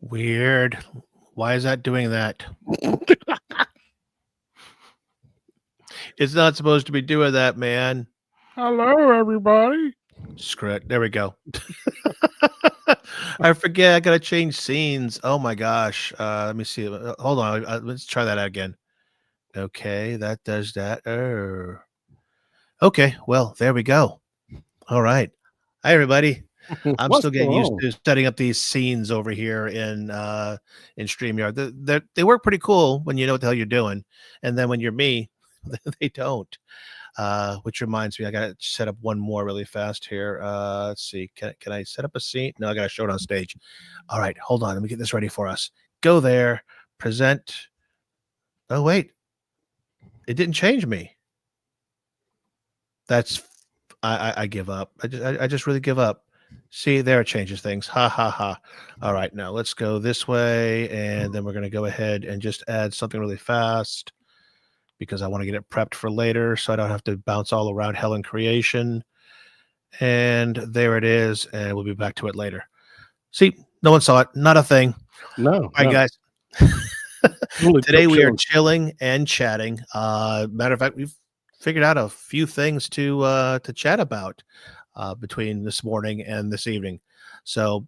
Weird. Why is that doing that? It's not supposed to be doing that, man. Hello, everybody. Screw it. There we go. I forget. I gotta change scenes. Oh my gosh. Let me see. Hold on. Let's try that out again. Okay, that does that. Okay. Well, there we go. All right. Hi, everybody. I'm What's still getting going used on? to setting up these scenes over here in StreamYard. They work pretty cool when you know what the hell you're doing, and then when you're me, they don't. Which reminds me, I got to set up one more really fast here. Let's see. Can I set up a scene? No, I got to show it on stage. All right, hold on. Let me get this ready for us. Go there. Present. Oh wait, it didn't change me. That's I give up. I just really give up. See, there it changes things. Ha ha ha. All right, now let's go this way, and then we're gonna go ahead and just add something really fast because I want to get it prepped for later, so I don't have to bounce all around hell in creation. And there it is, and we'll be back to it later. See, no one saw it. Not a thing. No. All right, guys. Really Today we are chilling and chatting. Matter of fact, we've figured out a few things to chat about between this morning and this evening. So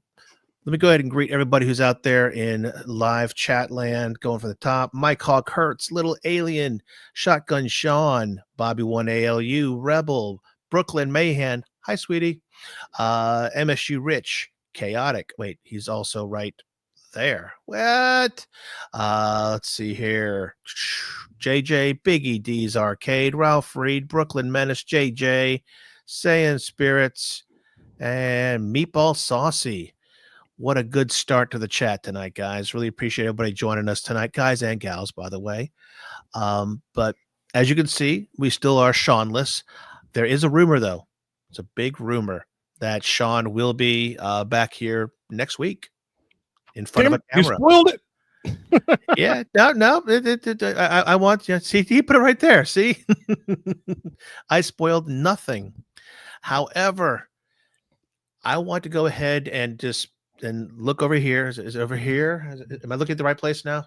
let me go ahead and greet everybody who's out there in live chat land. Going from the top, Mike Hawk Hertz, Little Alien, Shotgun Sean, Bobby One ALU, Rebel, Brooklyn Mayhan. Hi, sweetie. MSU Rich, Chaotic. Wait, he's also right there. What? Let's see here. JJ, Biggie D's Arcade, Ralph Reed, Brooklyn Menace, JJ, Saiyan Spirits, and Meatball Saucy. What a good start to the chat tonight, guys. Really appreciate everybody joining us tonight, guys and gals, by the way. But as you can see, we still are Seanless. There is a rumor, though. It's a big rumor that Sean will be back here next week in front of a camera. You spoiled it. Yeah, no. I want you. See, he put it right there. See, I spoiled nothing. However, I want to go ahead and just look over here. Is it over here? Am I looking at the right place now?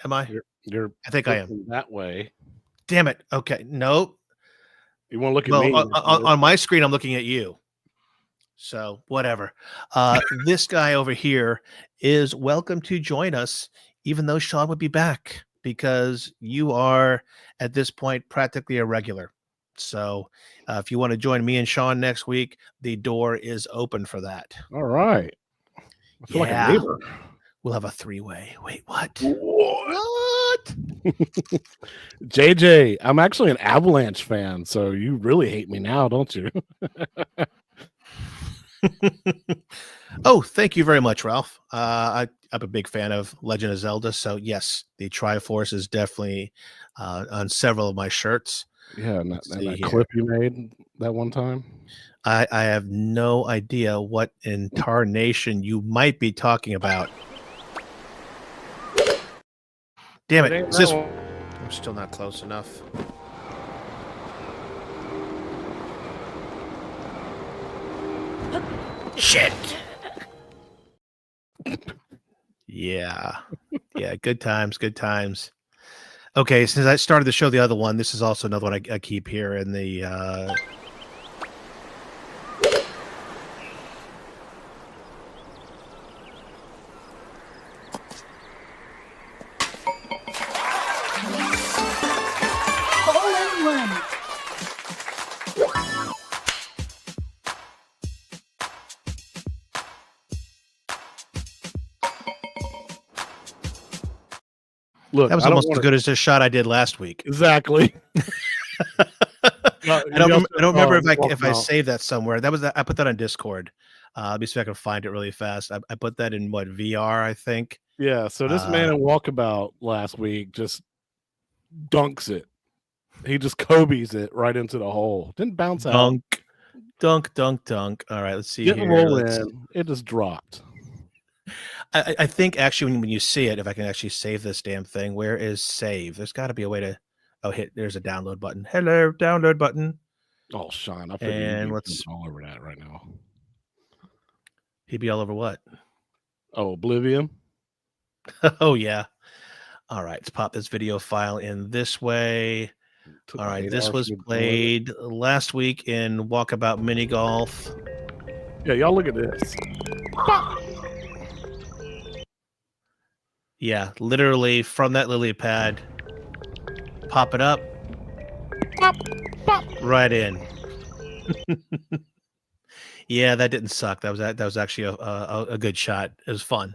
Am I? You're I think I am. that way. Damn it. Okay. Nope. You want to look at me? On my screen, I'm looking at you. So whatever. This guy over here is welcome to join us, even though Sean would be back, because you are at this point practically a regular. So if you want to join me and Sean next week, the door is open for that. All right. I feel like a neighbor. We'll have a three-way. Wait, what? What? JJ, I'm actually an Avalanche fan, so you really hate me now, don't you? Oh, thank you very much, Ralph. I'm a big fan of Legend of Zelda, so yes, the Triforce is definitely on several of my shirts. Yeah, and that clip you made that one time. I have no idea what in tarnation you might be talking about. Damn it. I'm still not close enough. Shit. Yeah. Good times. Okay, since I started the show, the other one, this is also another one I keep here in the Look, that was almost as good as the shot I did last week. Exactly. I don't remember if I saved that somewhere. I put that on Discord. Let me see if I can find it really fast. I put that in VR, I think. Yeah. So this man in Walkabout last week just dunks it. He just Kobe's it right into the hole. Didn't bounce out. Dunk. All right, let's see Didn't here. roll in. It just dropped. I think actually when you see it, if I can actually save this damn thing, where is save? There's got to be a way to. Oh, there's a download button. Hello, download button. Oh, Sean, I and let's all over that right now. He'd be all over what? Oh, Oblivion. Oh yeah. All right, let's pop this video file in this way. Took All me right, 8 this hours was to download it. played last week in Walkabout Mini Golf. Yeah, y'all look at this. Yeah, literally from that lily pad, pop it up, Pop, pop. right in. Yeah, that didn't suck. That was actually a good shot. It was fun.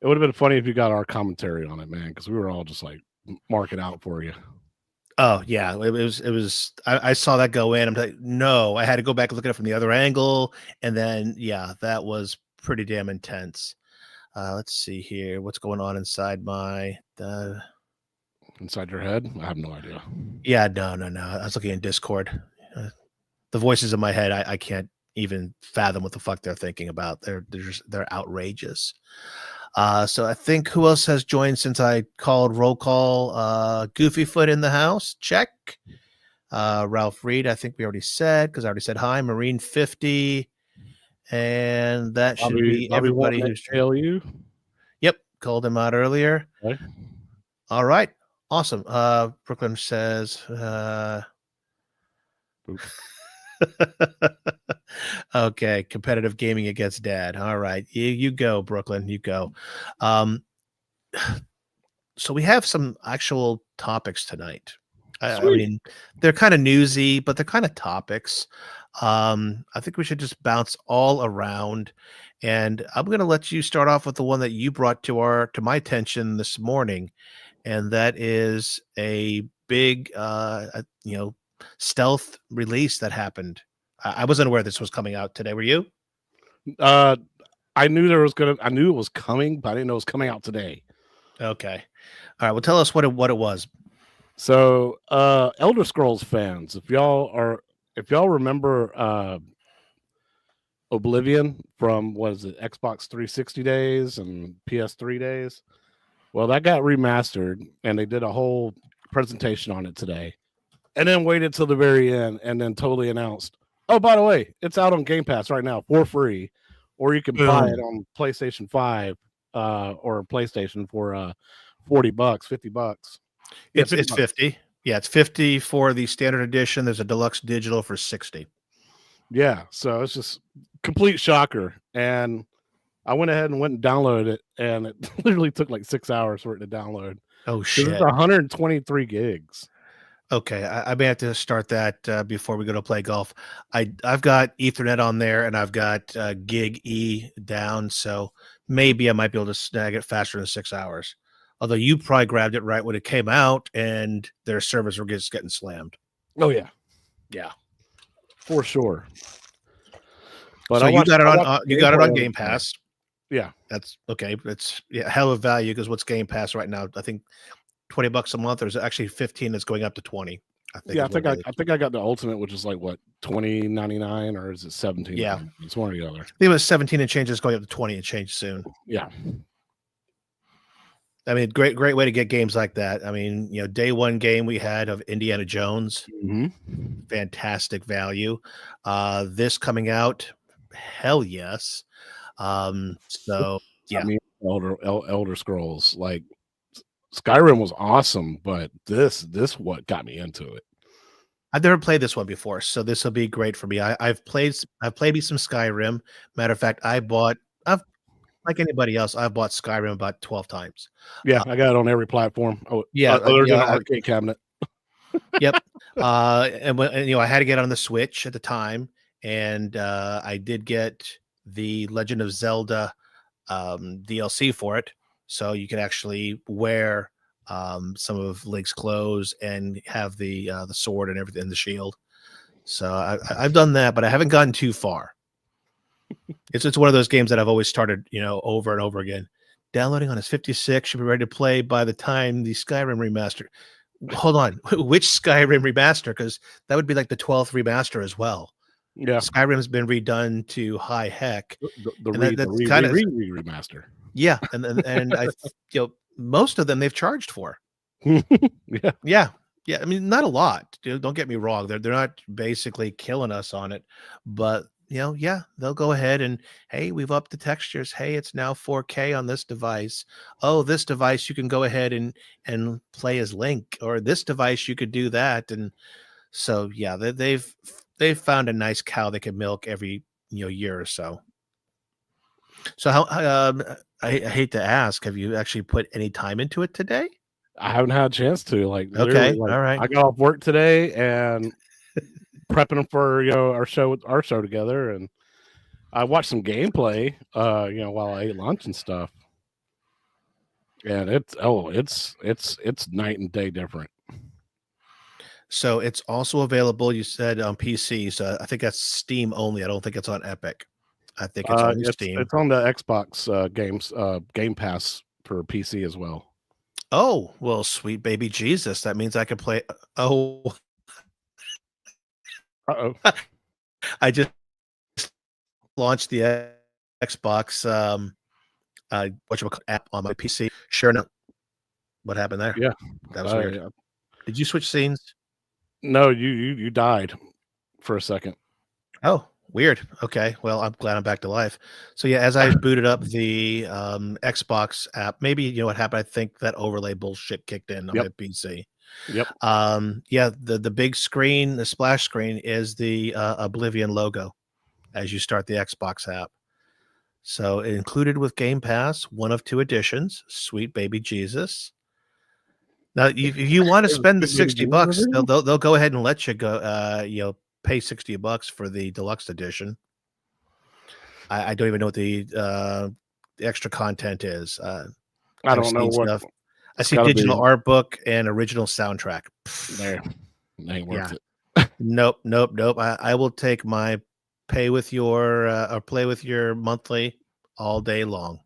It would have been funny if you got our commentary on it, man, because we were all just like marking out for you. Oh yeah, it was. I saw that go in. I'm like, no, I had to go back and look at it from the other angle, and then yeah, that was pretty damn intense. Let's see here, what's going on inside my. Inside your head? I have no idea. Yeah, no. I was looking in Discord. The voices in my head, I can't even fathom what the fuck they're thinking about. They're outrageous. So I think who else has joined since I called roll call? Goofyfoot in the house, check. Ralph Reed, I think we already said because I already said hi. Marine 50, and that should be everybody who's tell you. Yep, called him out earlier. Okay. All right, awesome. Brooklyn says. Okay, competitive gaming against dad. All right, you go, Brooklyn. You go. So we have some actual topics tonight. I mean, they're kind of newsy, but they're kind of topics. I think we should just bounce all around, and I'm going to let you start off with the one that you brought to my attention this morning, and that is a big, stealth release that happened. I wasn't aware this was coming out today. Were you? I knew I knew it was coming, but I didn't know it was coming out today. Okay. All right. Well, tell us what it was. So, Elder Scrolls fans, if y'all remember Oblivion from Xbox 360 days and PS3 days, well, that got remastered, and they did a whole presentation on it today, and then waited till the very end, and then totally announced, oh, by the way, it's out on Game Pass right now for free, or you can buy it on PlayStation 5 or PlayStation for $40, $50. It's 50. Yeah, it's 50 for the standard edition. There's a deluxe digital for 60. Yeah, so it's just complete shocker. And I went ahead and went and downloaded it, and it literally took like 6 hours for it to download. Oh shit! It's 123 gigs. Okay, I may have to start that before we go to play golf. I've got Ethernet on there, and I've got Gig E down, so maybe I might be able to snag it faster than 6 hours. Although you probably grabbed it right when it came out, and their servers were just getting slammed. Oh yeah, for sure. But so you got it on Game Pass. Yeah, that's okay. It's hell of value because what's Game Pass right now? I think $20 a month, or is it actually 15? That's going up to 20. I think I got the ultimate, which is like what, $20.99, or is it 17? Yeah, it's one or the other. I think it was 17 and change. It's going up to 20 and change soon. Yeah. I mean, great way to get games like that. I mean, day one game we had of Indiana Jones, fantastic value. This coming out, hell yes. So yeah, I mean, Elder Scrolls, like Skyrim was awesome, but this what got me into it. I've never played this one before, so this will be great for me. I've played me some Skyrim. Matter of fact, like anybody else, I've bought Skyrim about 12 times. Yeah, I got it on every platform. Oh, yeah, other than an arcade cabinet. Yep. And I had to get on the Switch at the time, and I did get the Legend of Zelda DLC for it, so you can actually wear some of Link's clothes and have the sword and everything, the shield. So I've done that, but I haven't gotten too far. It's one of those games that I've always started, over and over again. Downloading on his 56, should be ready to play by the time the Skyrim remaster. Hold on, which Skyrim remaster? Because that would be like the 12th remaster as well. Yeah, Skyrim's been redone to high heck. The remaster. Yeah, and I, most of them they've charged for. Yeah. I mean, not a lot. Don't get me wrong; they're not basically killing us on it, but yeah, they'll go ahead and, hey, we've upped the textures. Hey, it's now 4K on this device. Oh, this device you can go ahead and play as Link, or this device you could do that. And so yeah, they've found a nice cow they can milk every year or so. So I hate to ask, have you actually put any time into it today? I haven't had a chance to, like, literally, Okay, like, all right. I got off work today and prepping for, our show together, and I watched some gameplay, while I ate lunch and stuff. And it's night and day different. So it's also available, you said, on PC. So I think that's Steam only. I don't think it's on Epic. I think it's only Steam. It's on the Xbox games Game Pass for PC as well. Oh, well, sweet baby Jesus. That means I can play. Oh, Uh-oh. I just launched the Xbox app on my PC. Sure enough. What happened there? Yeah. That was weird. Yeah. Did you switch scenes? No, you died for a second. Oh, weird. Okay. Well, I'm glad I'm back to life. So yeah, as I booted up the Xbox app, maybe you know what happened. I think that overlay bullshit kicked in on my PC. Yep. Yeah, the big screen, the splash screen is the Oblivion logo as you start the Xbox app. So included with Game Pass, one of two editions, sweet baby Jesus. Now, if you want to spend the $60, they'll go ahead and let you go, pay $60 for the deluxe edition. I don't even know what the extra content is. I don't know what stuff. I see digital art book and original soundtrack. There, ain't worth it. Nope. I will take my pay with your or play with your monthly all day long.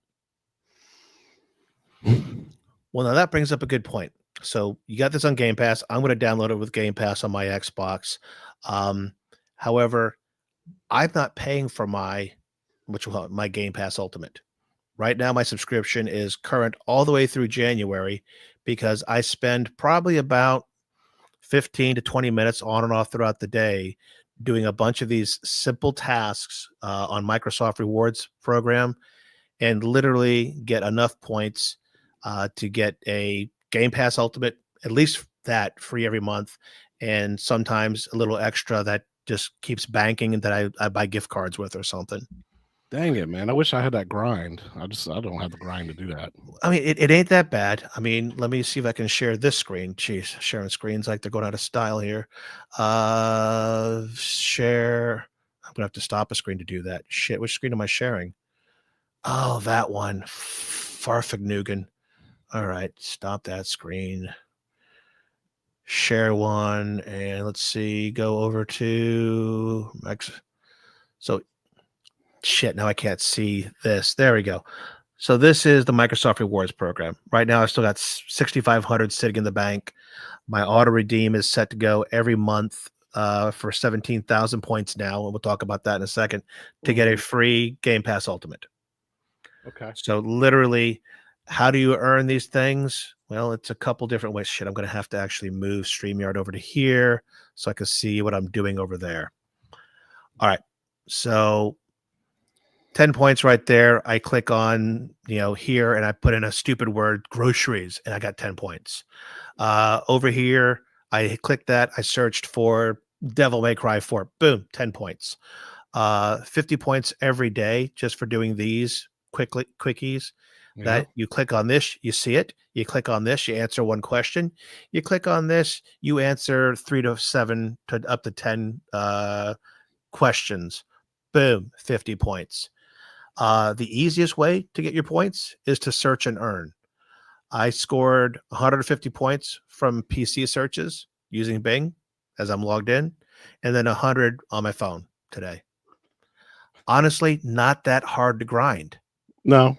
Well, now that brings up a good point. So you got this on Game Pass. I'm going to download it with Game Pass on my Xbox. However, I'm not paying for my Game Pass Ultimate. Right now, my subscription is current all the way through January because I spend probably about 15 to 20 minutes on and off throughout the day doing a bunch of these simple tasks on Microsoft Rewards program and literally get enough points to get a Game Pass Ultimate, at least that free every month, and sometimes a little extra that just keeps banking and that I buy gift cards with or something. Dang it, man. I wish I had that grind. I don't have the grind to do that. I mean, it ain't that bad. I mean, let me see if I can share this screen. Jeez, sharing screens like they're going out of style here. Share. I'm going to have to stop a screen to do that. Shit, which screen am I sharing? Oh, that one. Farfignugan. All right, stop that screen. Share one, and let's see, go over to so shit, now I can't see this. There we go. So this is the Microsoft Rewards program. Right now, I've still got 6,500 sitting in the bank. My auto redeem is set to go every month for 17,000 points now, and we'll talk about that in a second, to get a free Game Pass Ultimate. Okay. So literally, how do you earn these things? Well, it's a couple different ways. Shit, I'm going to have to actually move StreamYard over to here so I can see what I'm doing over there. All right. So 10 points right there. I click on, here, and I put in a stupid word, groceries, and I got 10 points. Over here, I clicked that. I searched for Devil May Cry 4. Boom, 10 points. 50 points every day just for doing these quickies. Yeah. That you click on this, you see it. You click on this, you answer one question. You click on this, you answer 3 to 7 to up to 10 questions. Boom, 50 points. The easiest way to get your points is to search and earn. I scored 150 points from PC searches using Bing as I'm logged in, and then 100 on my phone today. Honestly, not that hard to grind. No.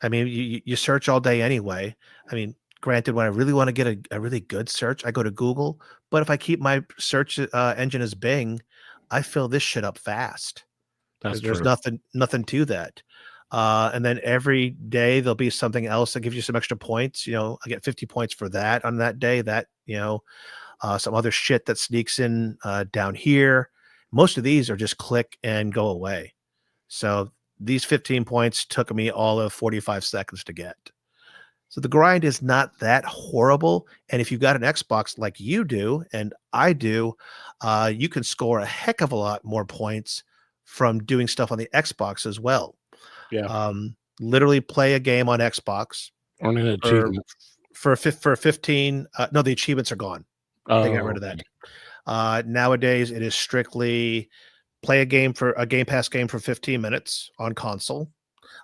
I mean, you search all day anyway. I mean, granted, when I really want to get a really good search, I go to Google. But if I keep my search engine as Bing, I fill this shit up fast. That's There's true. nothing to that. And then every day there'll be something else that gives you some extra points. I get 50 points for that on that day. That some other shit that sneaks in down here. Most of these are just click and go away. So these 15 points took me all of 45 seconds to get. So the grind is not that horrible. And if you've got an Xbox like you do and I do, you can score a heck of a lot more points from doing stuff on the Xbox as well. Yeah. Literally play a game on Xbox Earn an achievement. for 15. No, the achievements are gone. They got rid of that. Nowadays, it is strictly play a Game Pass game for 15 minutes on console.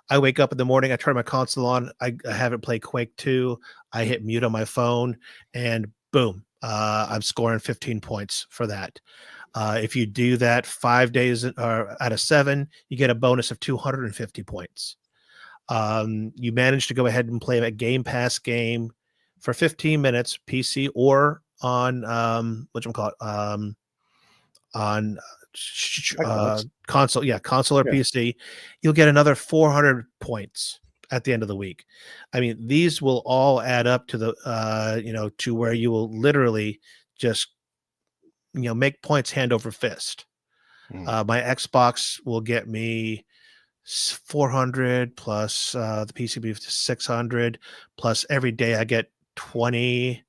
I wake up in the morning, I turn my console on, I haven't played Quake 2, I hit mute on my phone, and boom, I'm scoring 15 points for that. If you do that 5 days out of 7, you get a bonus of 250 points. You manage to go ahead and play a Game Pass game for 15 minutes, PC or on on console, console or PC, you'll get another 400 points at the end of the week. I mean, these will all add up to the to where you will literally just make points hand over fist. My Xbox will get me 400 plus the PC will be 600 plus every day I get 20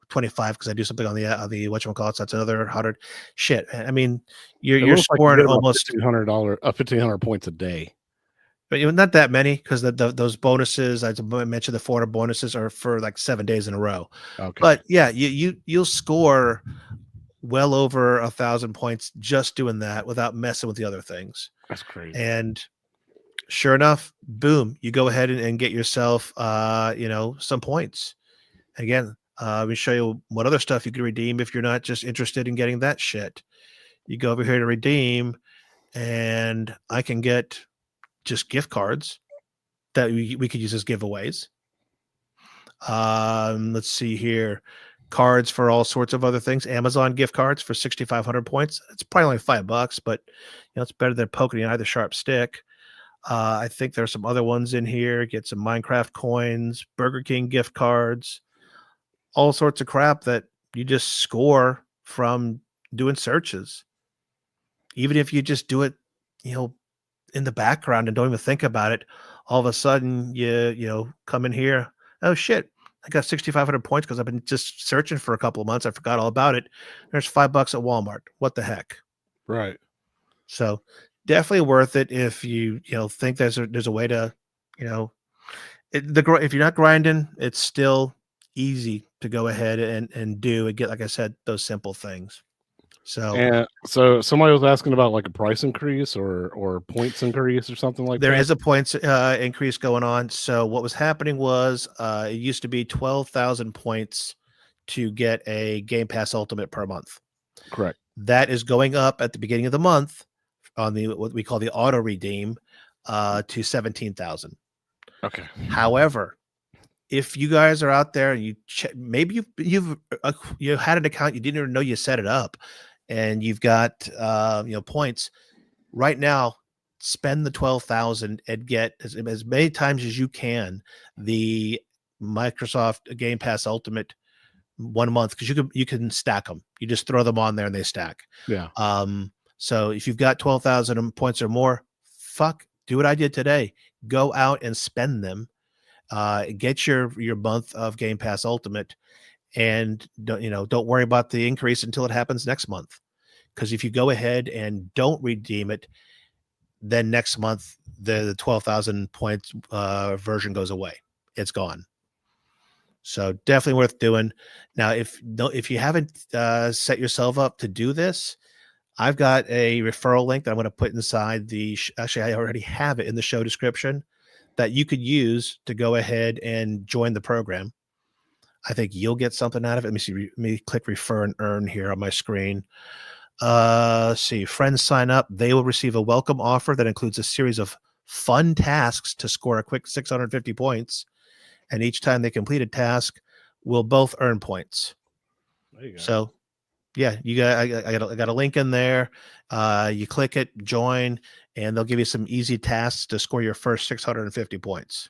25 because I do something on the whatchamacallit, so that's another 100. Shit, I mean, you're scoring almost $1,500 points a day. But not that many because those bonuses, I mentioned the 400 bonuses are for like 7 days in a row. Okay. But yeah, you'll score well over 1,000 points just doing that without messing with the other things. That's crazy. And sure enough, boom, you go ahead and get yourself some points. Again, let me show you what other stuff you can redeem if you're not just interested in getting that shit. You go over here to redeem, and I can get just gift cards that we could use as giveaways. Let's see here. Cards for all sorts of other things. Amazon gift cards for 6,500 points. It's probably only $5, but it's better than poking in either sharp stick. I think there's some other ones in here. Get some Minecraft coins, Burger King gift cards, all sorts of crap that you just score from doing searches. Even if you just do it, in the background and don't even think about it, all of a sudden you come in here. Oh shit, I got 6,500 points because I've been just searching for a couple of months. I forgot all about it. There's $5 at Walmart. What the heck? Right. So definitely worth it if you think there's a way to if you're not grinding, it's still easy to go ahead and do and get, like I said, those simple things. So somebody was asking about like a price increase or points increase or something like that. There is a points increase going on. So what was happening was it used to be 12,000 points to get a Game Pass Ultimate per month. Correct. That is going up at the beginning of the month on what we call the auto redeem to 17,000. Okay. However, if you guys are out there and you maybe you've had an account, you didn't even know you set it up, and you've got points right now, spend the 12,000 and get as many times as you can the Microsoft Game Pass Ultimate 1 month, because you can stack them. You just throw them on there and they stack. Yeah. So if you've got 12,000 points or more, do what I did today. Go out and spend them. Get your month of Game Pass Ultimate, and don't worry about the increase until it happens next month. Because if you go ahead and don't redeem it, then next month the 12,000 points version goes away. It's gone. So definitely worth doing. Now, if you haven't set yourself up to do this, I've got a referral link that I'm going to put inside actually, I already have it in the show description, that you could use to go ahead and join the program. I think you'll get something out of it. Let me see. Let me click refer and earn here on my screen. See, friends sign up. They will receive a welcome offer that includes a series of fun tasks to score a quick 650 points. And each time they complete a task, we'll both earn points. There you go. So yeah, I got a link in there. You click it, join, and they'll give you some easy tasks to score your first 650 points.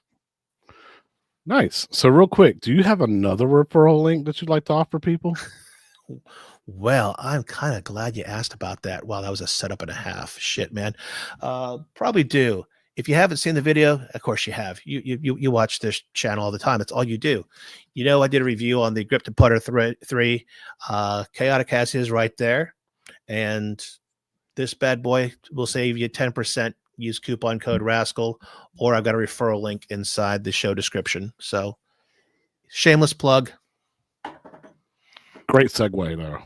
Nice. So real quick, do you have another referral link that you'd like to offer people? Well, I'm kind of glad you asked about that. Wow, that was a setup and a half. Shit, man. Probably do. If you haven't seen the video, of course you have. You watch this channel all the time. That's all you do. You know, I did a review on the Grip to Putter 3. Chaotic has his right there. And this bad boy will save you 10%. Use coupon code Rascal, or I've got a referral link inside the show description. So shameless plug. Great segue though.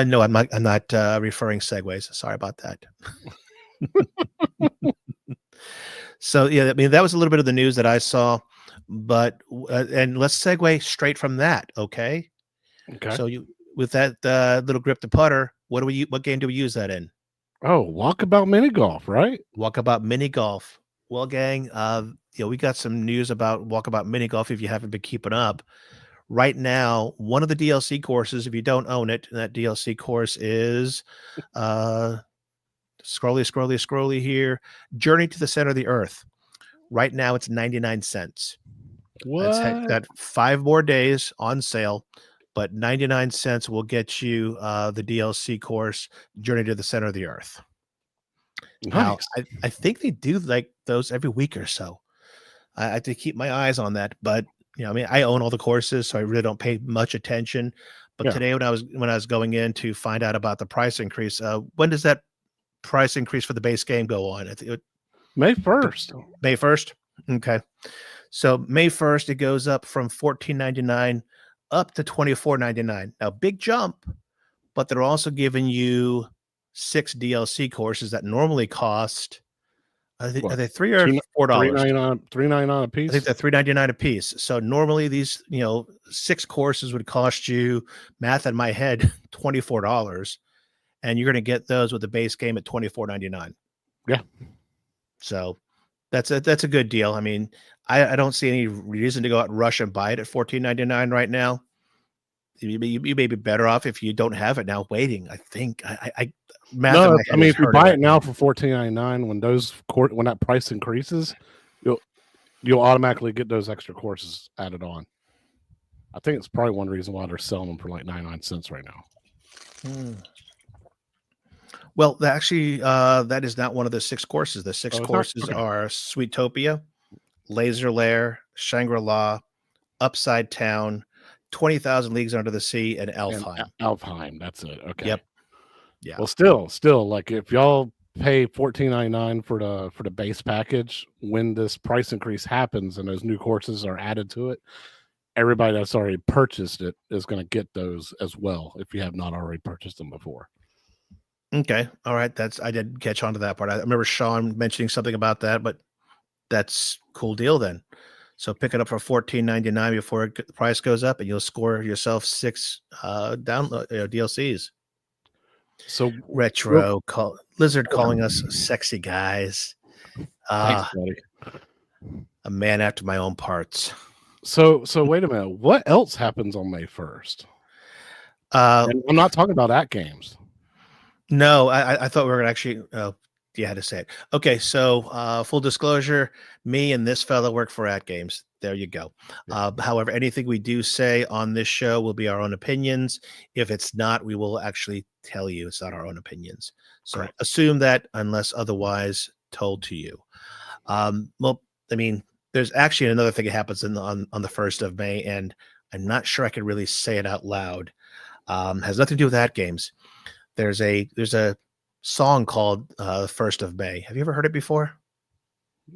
No, I'm not referring segues. Sorry about that. So yeah, I mean, that was a little bit of the news that I saw, but and let's segue straight from that. Okay. Okay. So with that little Grip to Putter, what game do we use that in? Oh, Walkabout Mini Golf, right? Walkabout Mini Golf. Well, gang, we got some news about Walkabout Mini Golf. If you haven't been keeping up, right now, one of the DLC courses, if you don't own it, that DLC course is scrolly here, Journey to the Center of the Earth. Right now, it's 99 cents. What? That's got 5 more days on sale, but 99 cents will get you the DLC course, Journey to the Center of the Earth. Now, Nice. I think they do like those every week or so. I have to keep my eyes on that, but I mean, I own all the courses, so I really don't pay much attention. But today, when I was going in to find out about the price increase, when does that price increase for the base game go on? I think May 1st. May 1st. Okay, so May 1st, it goes up from $14.99 up to $24.99. Now, big jump, but they're also giving you 6 DLC courses that normally cost. Are they $3 or $4? $3.99 a piece. I think they're $3.99 a piece. So normally these, 6 courses would cost you, math in my head, $24, and you're going to get those with the base game at $24.99. Yeah. So that's a good deal. I mean, I don't see any reason to go out and rush and buy it at $14.99 right now. You may be better off if you don't have it now waiting. I think No, I mean, if you buy it now for $14.99, when that price increases, you'll automatically get those extra courses added on. I think it's probably one reason why they're selling them for like 99 cents right now. Well, actually, that is not one of the 6 courses. The 6 courses are Sweetopia, Laser Lair, Shangri-La, Upside Town, 20,000 Leagues Under the Sea, and Elfheim. Elfheim, that's it. Okay. Yep. Yeah. Well, still, like if y'all pay $14.99 for the base package, when this price increase happens and those new courses are added to it, everybody that's already purchased it is going to get those as well if you have not already purchased them before. Okay. All right. I didn't catch on to that part. I remember Sean mentioning something about that, but that's a cool deal then. So pick it up for $14.99 before the price goes up, and you'll score yourself 6 download DLCs. So Retro Lizard calling us sexy guys. Thanks, buddy. A man after my own parts. So wait a minute. What else happens on May 1st? And I'm not talking about at games. No, I thought we were going to actually. You had to say it. Okay, so full disclosure, me and this fella work for At Games. There you go. However, anything we do say on this show will be our own opinions. If it's not, we will actually tell you it's not our own opinions. So assume that unless otherwise told to you. Well, I mean, there's actually another thing that happens on the 1st of May, and I'm not sure I can really say it out loud. Has nothing to do with At Games. There's a song called 1st of May. Have you ever heard it before?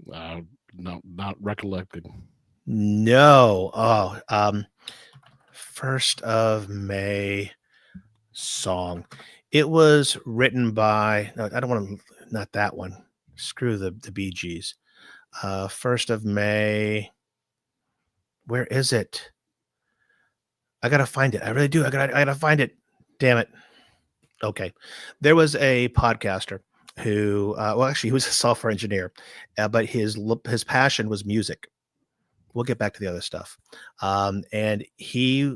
No, not recollected. No. 1st of May song. It was written by, no, I don't want to, not that one. Screw the Bee Gees. 1st of May. Where is it? I got to find it. I really do. I got to find it. Damn it. Okay. There was a podcaster who, actually, he was a software engineer, but his passion was music. We'll get back to the other stuff. And he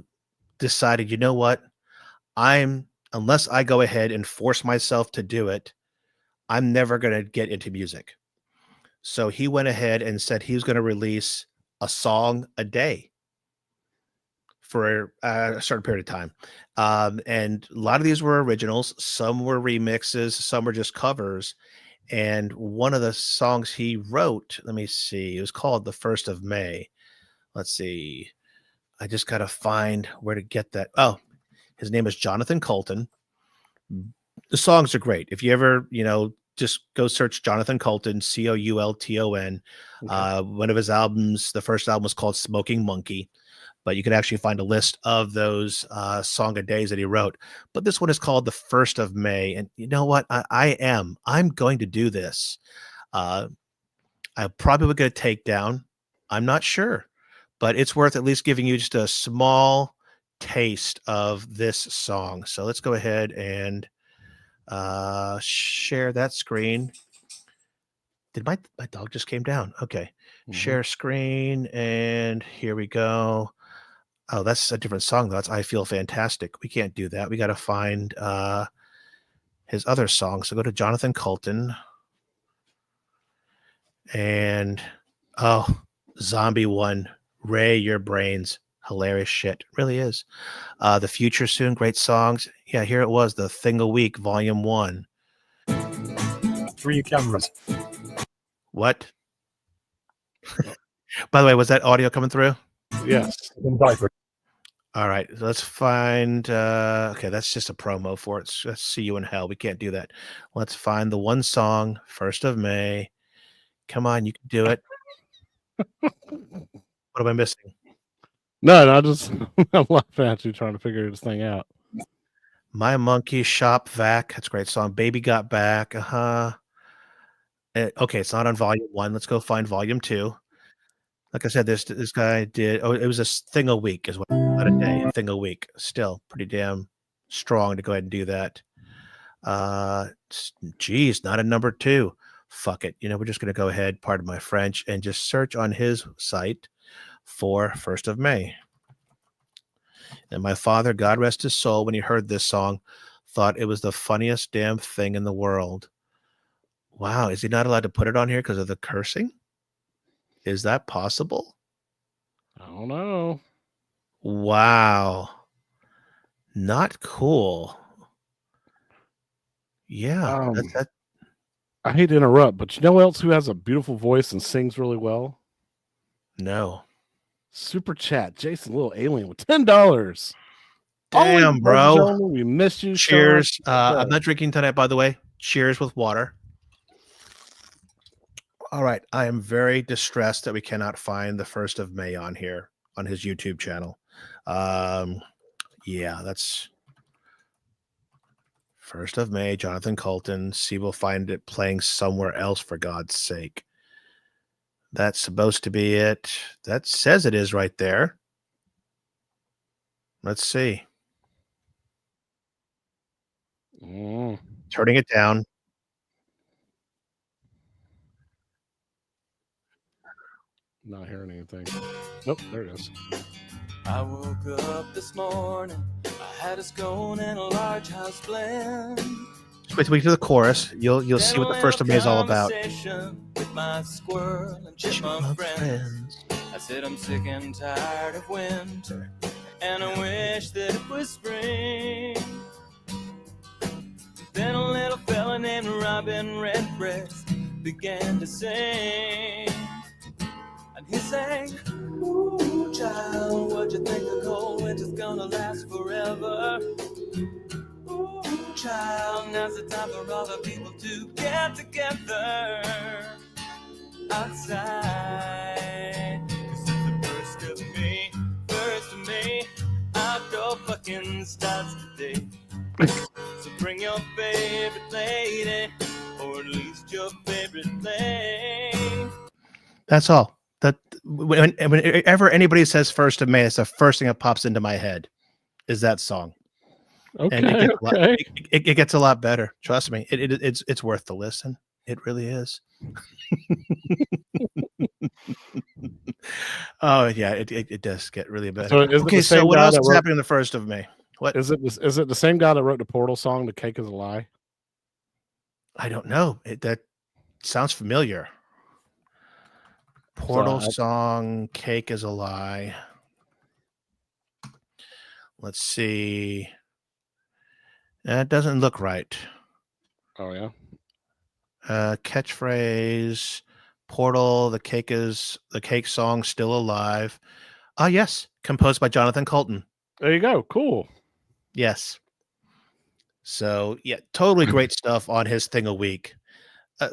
decided, you know what? Unless I go ahead and force myself to do it, I'm never going to get into music. So he went ahead and said he was going to release a song a day for a certain period of time. And a lot of these were originals. Some were remixes. Some were just covers. And one of the songs he wrote, let me see, it was called The 1st of May. Let's see. I just got to find where to get that. Oh, his name is Jonathan Coulton. The songs are great. If you ever, just go search Jonathan Coulton, Coulton. Okay. One of his albums, the first album was called Smoking Monkey, but you can actually find a list of those song of days that he wrote. But this one is called The 1st of May. And you know what? I'm going to do this. I probably would get a takedown. I'm not sure, but it's worth at least giving you just a small taste of this song. So let's go ahead and share that screen. Did my dog just came down? Okay. Share screen, and here we go. Oh, that's a different song though. That's I Feel Fantastic. We can't do that. We got to find his other song. So go to Jonathan Coulton, and Zombie One, Ray Your Brains. Hilarious shit. Really is. The Future Soon, great songs. Yeah, here it was, The Thing a Week, Volume 1. 3 cameras. What? By the way, was that audio coming through? Yes. All right, let's find okay, that's just a promo for it. Let's See You in Hell. We can't do that. Let's find the one song, 1st of May. Come on, you can do it. What am I missing? No, I'm laughing at you trying to figure this thing out. My Monkey Shop Vac. That's a great song. Baby Got Back. Okay, it's not on volume 1. Let's go find volume 2. Like I said, this guy did. Oh, it was a thing a week, is what, not a day, a thing a week. Still pretty damn strong to go ahead and do that. Geez, not a number 2. Fuck it. We're just gonna go ahead, pardon my French, and just search on his site for 1st of May. And my father, God rest his soul, when he heard this song, thought it was the funniest damn thing in the world. Wow, is he not allowed to put it on here because of the cursing? Is that possible? I don't know. Wow. Not cool. Yeah. That. I hate to interrupt, but you know else who has a beautiful voice and sings really well? No. Super chat, Jason Little Alien with $10. Damn, bro. We missed you. Cheers. I'm not drinking tonight, by the way. Cheers with water. All right. I am very distressed that we cannot find the 1st of May on here on his YouTube channel. Yeah, that's 1st of May, Jonathan Coulton. See, we'll find it playing somewhere else, for God's sake. That's supposed to be it. That says it is right there. Let's see. Turning it down. Not hearing anything. Nope, there it is. I woke up this morning. I had a scone and a large house blend. Just wait till we get to the chorus. You'll see what the 1st of May is all about. With my squirrel and chipmunk friends. I said I'm sick and tired of winter, and I wish that it was spring. Then a little fella named Robin Redbreast began to sing. And he sang, ooh, child, what'd you think the cold winter's gonna last forever? Ooh, child, now's the time for all the people to get together outside. 'Cause it's the 1st of May, outdoor fucking starts today. So bring your favorite lady, or at least your favorite play. That's all. That whenever anybody says 1st of May, it's the first thing that pops into my head is that song. Okay, and it gets a lot better. Trust me, it's worth the listen. It really is. Oh yeah, it does get really better. So okay, so what else is happening on the 1st of May? What is it? Is it the same guy that wrote the Portal song, "The Cake Is a Lie"? I don't know. That sounds familiar. Portal song, Cake Is a Lie. Let's see. That doesn't look right. Oh yeah. Catchphrase, Portal, the cake song still alive. Ah, yes, composed by Jonathan Coulton. There you go. Cool. Yes. So yeah, totally great stuff on his thing a week.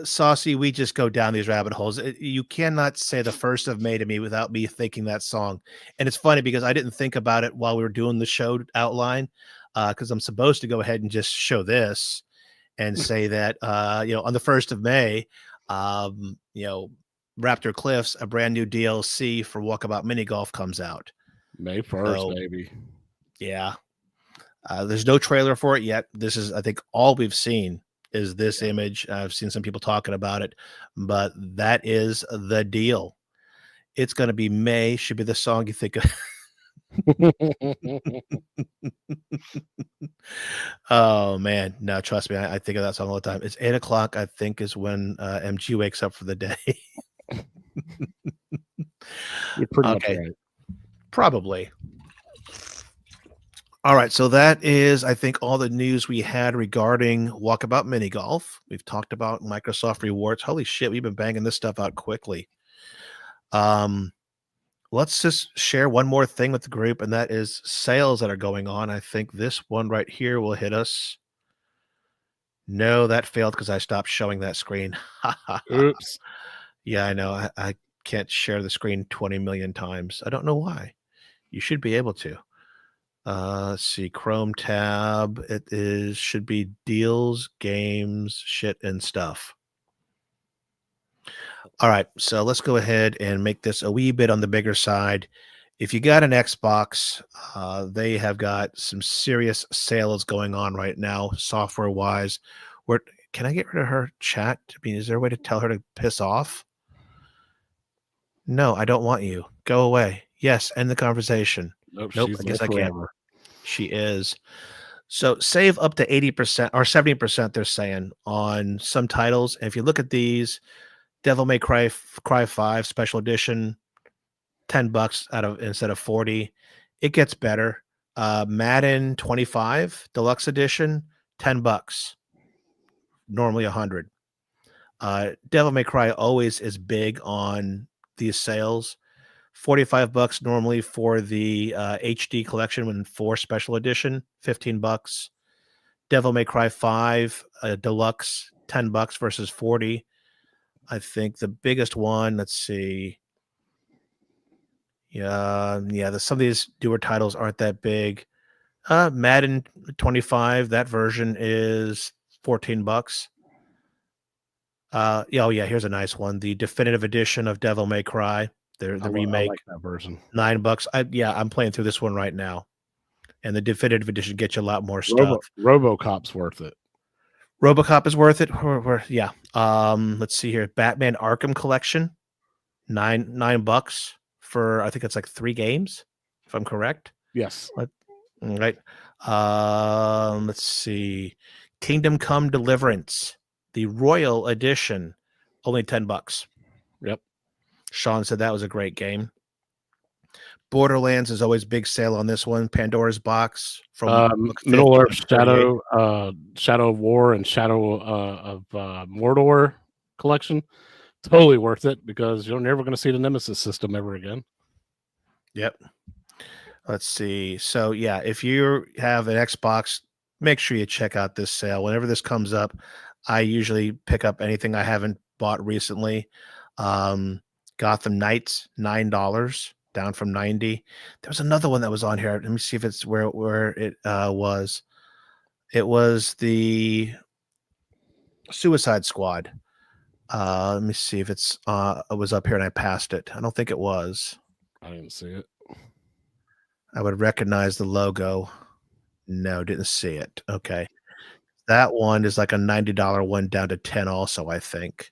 Saucy, we just go down these rabbit holes. You cannot say the 1st of May to me without me thinking that song. And it's funny because I didn't think about it while we were doing the show outline, because I'm supposed to go ahead and just show this and say that, on the 1st of May, Raptor Cliffs, a brand new DLC for Walkabout Mini Golf comes out. May 1st, So, baby. Yeah. There's no trailer for it yet. This is, I think, all we've seen is this image. I've seen some people talking about it, but that is the deal. It's going to be May. Should be the song you think of. Oh man, no, trust me, I think of that song all the time. It's 8 o'clock, I think, is when MG wakes up for the day. You're pretty much Okay. right. Probably. All right, so that is, I think, all the news we had regarding Walkabout Mini Golf. We've talked about Microsoft rewards. Holy shit, we've been banging this stuff out quickly. Let's just share one more thing with the group, and that is sales that are going on. I think this one right here will hit us. No, that failed because I stopped showing that screen. Oops. Yeah, I know. I can't share the screen 20 million times. I don't know why. You should be able to. Let's see. Chrome tab. It should be deals, games, shit, and stuff. All right, so let's go ahead and make this a wee bit on the bigger side. If you got an Xbox, they have got some serious sales going on right now, software-wise. Can I get rid of her chat? I mean, is there a way to tell her to piss off? No, I don't want you. Go away. Yes, end the conversation. Nope, She's I guess there I can't. forever. She is. So save up to 80% or 70%, they're saying, on some titles. And if you look at these, Devil May Cry 5 Special Edition, $10 instead of 40. It gets better. Madden 25 Deluxe Edition, $10. Normally 100. Devil May Cry always is big on these sales. $45 normally for the HD collection when 4 Special Edition, $15. Devil May Cry 5 Deluxe, $10 versus 40. I think the biggest one, let's see. Yeah, some of these newer titles aren't that big. Madden 25, that version is $14. Here's a nice one. The definitive edition of Devil May Cry, the remake, I like that version. $9. I'm playing through this one right now. And the definitive edition gets you a lot more stuff. RoboCop's worth it. RoboCop is worth it. Yeah. Let's see here. Batman Arkham Collection, $9 for, I think it's like 3 games, if I'm correct. Yes. Right. Let's see. Kingdom Come Deliverance, the Royal Edition, only $10. Yep. Sean said that was a great game. Borderlands is always big sale on this one. Pandora's Box from Middle Earth Shadow of War and Shadow of Mordor collection. Totally worth it because you're never going to see the Nemesis system ever again. Yep. Let's see. So yeah, if you have an Xbox, make sure you check out this sale. Whenever this comes up, I usually pick up anything I haven't bought recently. Gotham Knights, $9. Down from 90. There was another one that was on here. Let me see if it's where it was. It was the Suicide Squad. Let me see if it was up here and I passed it. I don't think it was. I didn't see it. I would recognize the logo. No, didn't see it. Okay. That one is like a $90 one down to 10 also, I think.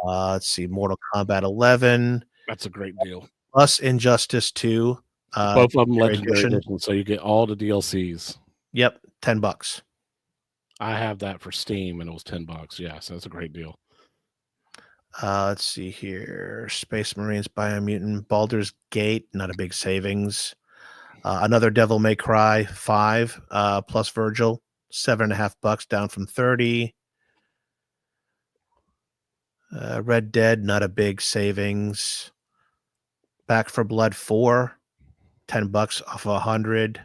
Let's see. Mortal Kombat 11. That's a great deal. Plus Injustice 2. Both of them legendary edition, so you get all the DLCs. Yep, $10. I have that for Steam, and it was $10. Yeah, so that's a great deal. Let's see here. Space Marines, Biomutant, Baldur's Gate, not a big savings. Another Devil May Cry 5 plus Virgil, $7.50 down from 30. Red Dead, not a big savings. Back for Blood 4, $10 off 100.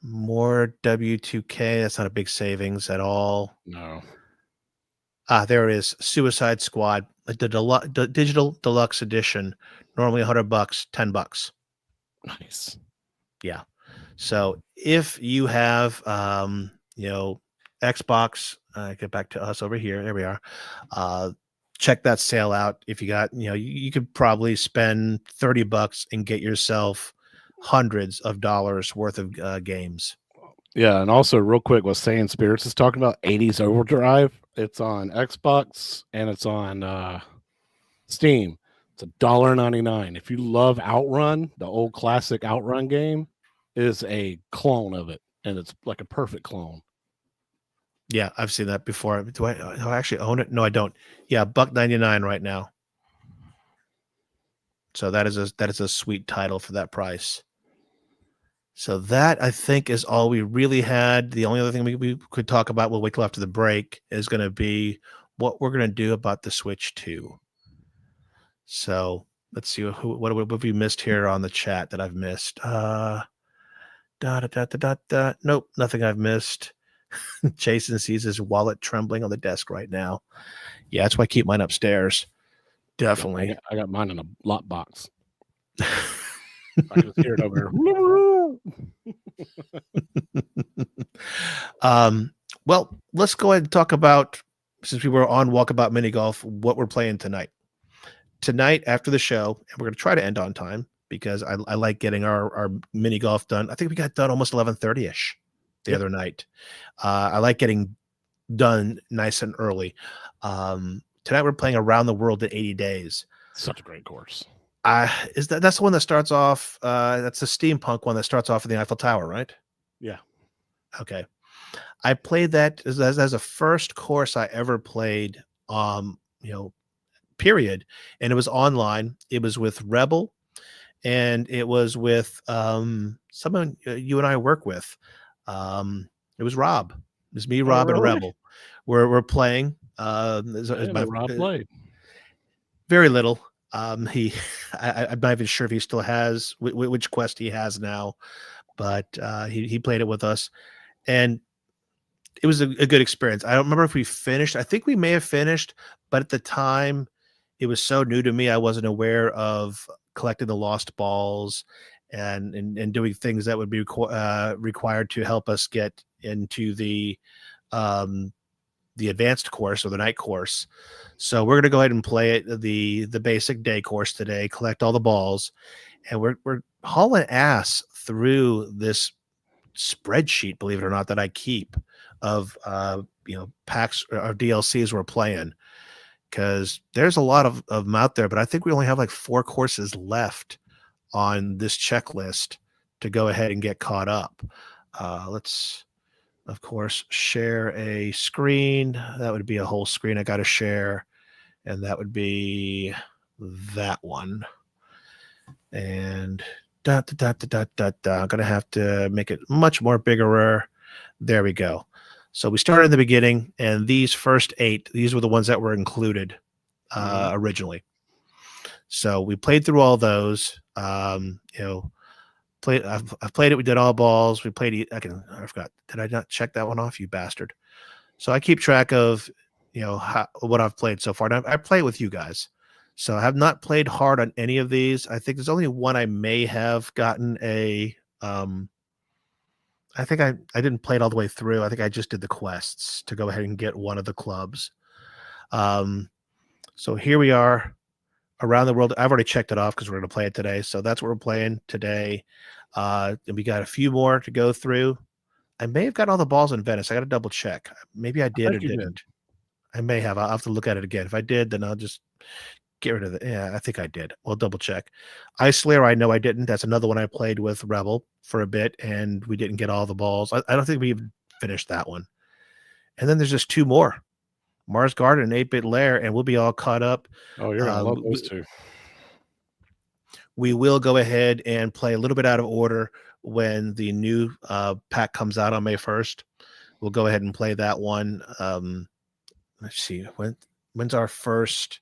More W2K, that's not a big savings at all. No. There it is. Suicide Squad, the digital deluxe edition, normally $100, $10. Nice. Yeah. So if you have, Xbox, get back to us over here. There we are. Check that sale out. If you got, you could probably spend $30 and get yourself hundreds of dollars worth of games. Yeah, and also real quick, what Saying Spirits is talking about, 80s Overdrive. It's on Xbox and it's on Steam. It's $1.99. If you love Outrun, the old classic Outrun game, is a clone of it, and it's like a perfect clone. Yeah, I've seen that before. Do I actually own it? No, I don't. Yeah, $1.99 right now. So that is a sweet title for that price. So that, I think, is all we really had. The only other thing we could talk about, we'll wait till after the break, is going to be what we're going to do about the Switch 2. So let's see what have we missed here on the chat that I've missed. Nope, nothing I've missed. Jason sees his wallet trembling on the desk right now. Yeah, that's why I keep mine upstairs. Definitely. I got mine in a lot box. I can hear it over here. Well, let's go ahead and talk about, since we were on Walkabout Mini Golf, what we're playing tonight. Tonight, after the show, and we're going to try to end on time because I like getting our mini golf done. I think we got done almost 11:30ish the other night. I like getting done nice and early. Tonight we're playing Around the World in 80 Days. Such a great course. That's the one that starts off. That's the steampunk one that starts off in the Eiffel Tower, right? Yeah. Okay. I played that as a first course I ever played. Period. And it was online. It was with Rebel, and it was with someone you and I work with. It was Rob. It was me, Rob, and Rebel. We're playing. Rob played very little. I'm not even sure if he still has which quest he has now, but he played it with us, and it was a good experience. I don't remember if we finished. I think we may have finished, but at the time, it was so new to me. I wasn't aware of collecting the lost balls and doing things that would be required to help us get into the advanced course or the night course. So we're going to go ahead and play it, the basic day course today, collect all the balls, and we're hauling ass through this spreadsheet, believe it or not, that I keep of packs or DLCs we're playing, because there's a lot of them out there, but I think we only have like 4 courses left on this checklist to go ahead and get caught up. Let's, of course, share a screen. That would be a whole screen I got to share, and that would be that one. And I'm gonna have to make it much more bigger. There we go. So we started in the beginning, and these first 8, these were the ones that were included originally. So we played through all those. I've played it. We did all balls. We played. I forgot. Did I not check that one off, you bastard? So I keep track of what I've played so far. And I play with you guys. So I have not played hard on any of these. I think there's only one I may have gotten a. I think I didn't play it all the way through. I think I just did the quests to go ahead and get one of the clubs. So here we are, Around the World. I've already checked it off because we're going to play it today. So that's what we're playing today. And we got a few more to go through. I may have got all the balls in Venice. I got to double check. Maybe I did or didn't. I may have. I'll have to look at it again. If I did, then I'll just get rid of it. Yeah, I think I did. We'll double check. Ice Lair, I know I didn't. That's another one I played with Rebel for a bit, and we didn't get all the balls. I don't think we even finished that one. And then there's just 2 more. Mars Garden and 8-Bit Lair, and we'll be all caught up. Oh, you're going to love those 2. We will go ahead and play a little bit out of order when the new pack comes out on May 1st. We'll go ahead and play that one. Let's see, when's our first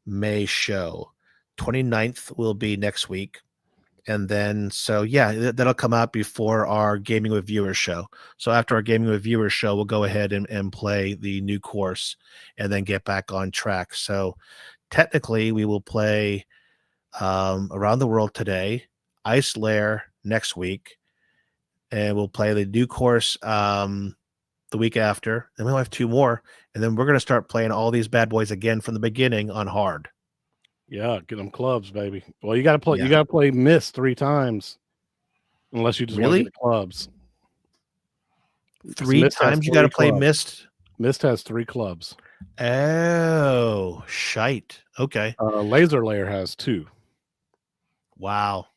May show? 29th will be next week. And then, so yeah, that'll come out before our Gaming with Viewers show. So after our Gaming with Viewers show, we'll go ahead and play the new course and then get back on track. So technically, we will play Around the World today, Ice Lair next week, and we'll play the new course the week after. Then we'll have 2 more, and then we're going to start playing all these bad boys again from the beginning on hard. Yeah, get them clubs, baby. Well, you got to play. Yeah. You got to play Mist 3 times, unless you just want to Really? get the clubs. 3 Mist has times you got to 3 play clubs. Mist. Mist has 3 clubs. Oh, shite. Okay. Laser Layer has 2. Wow.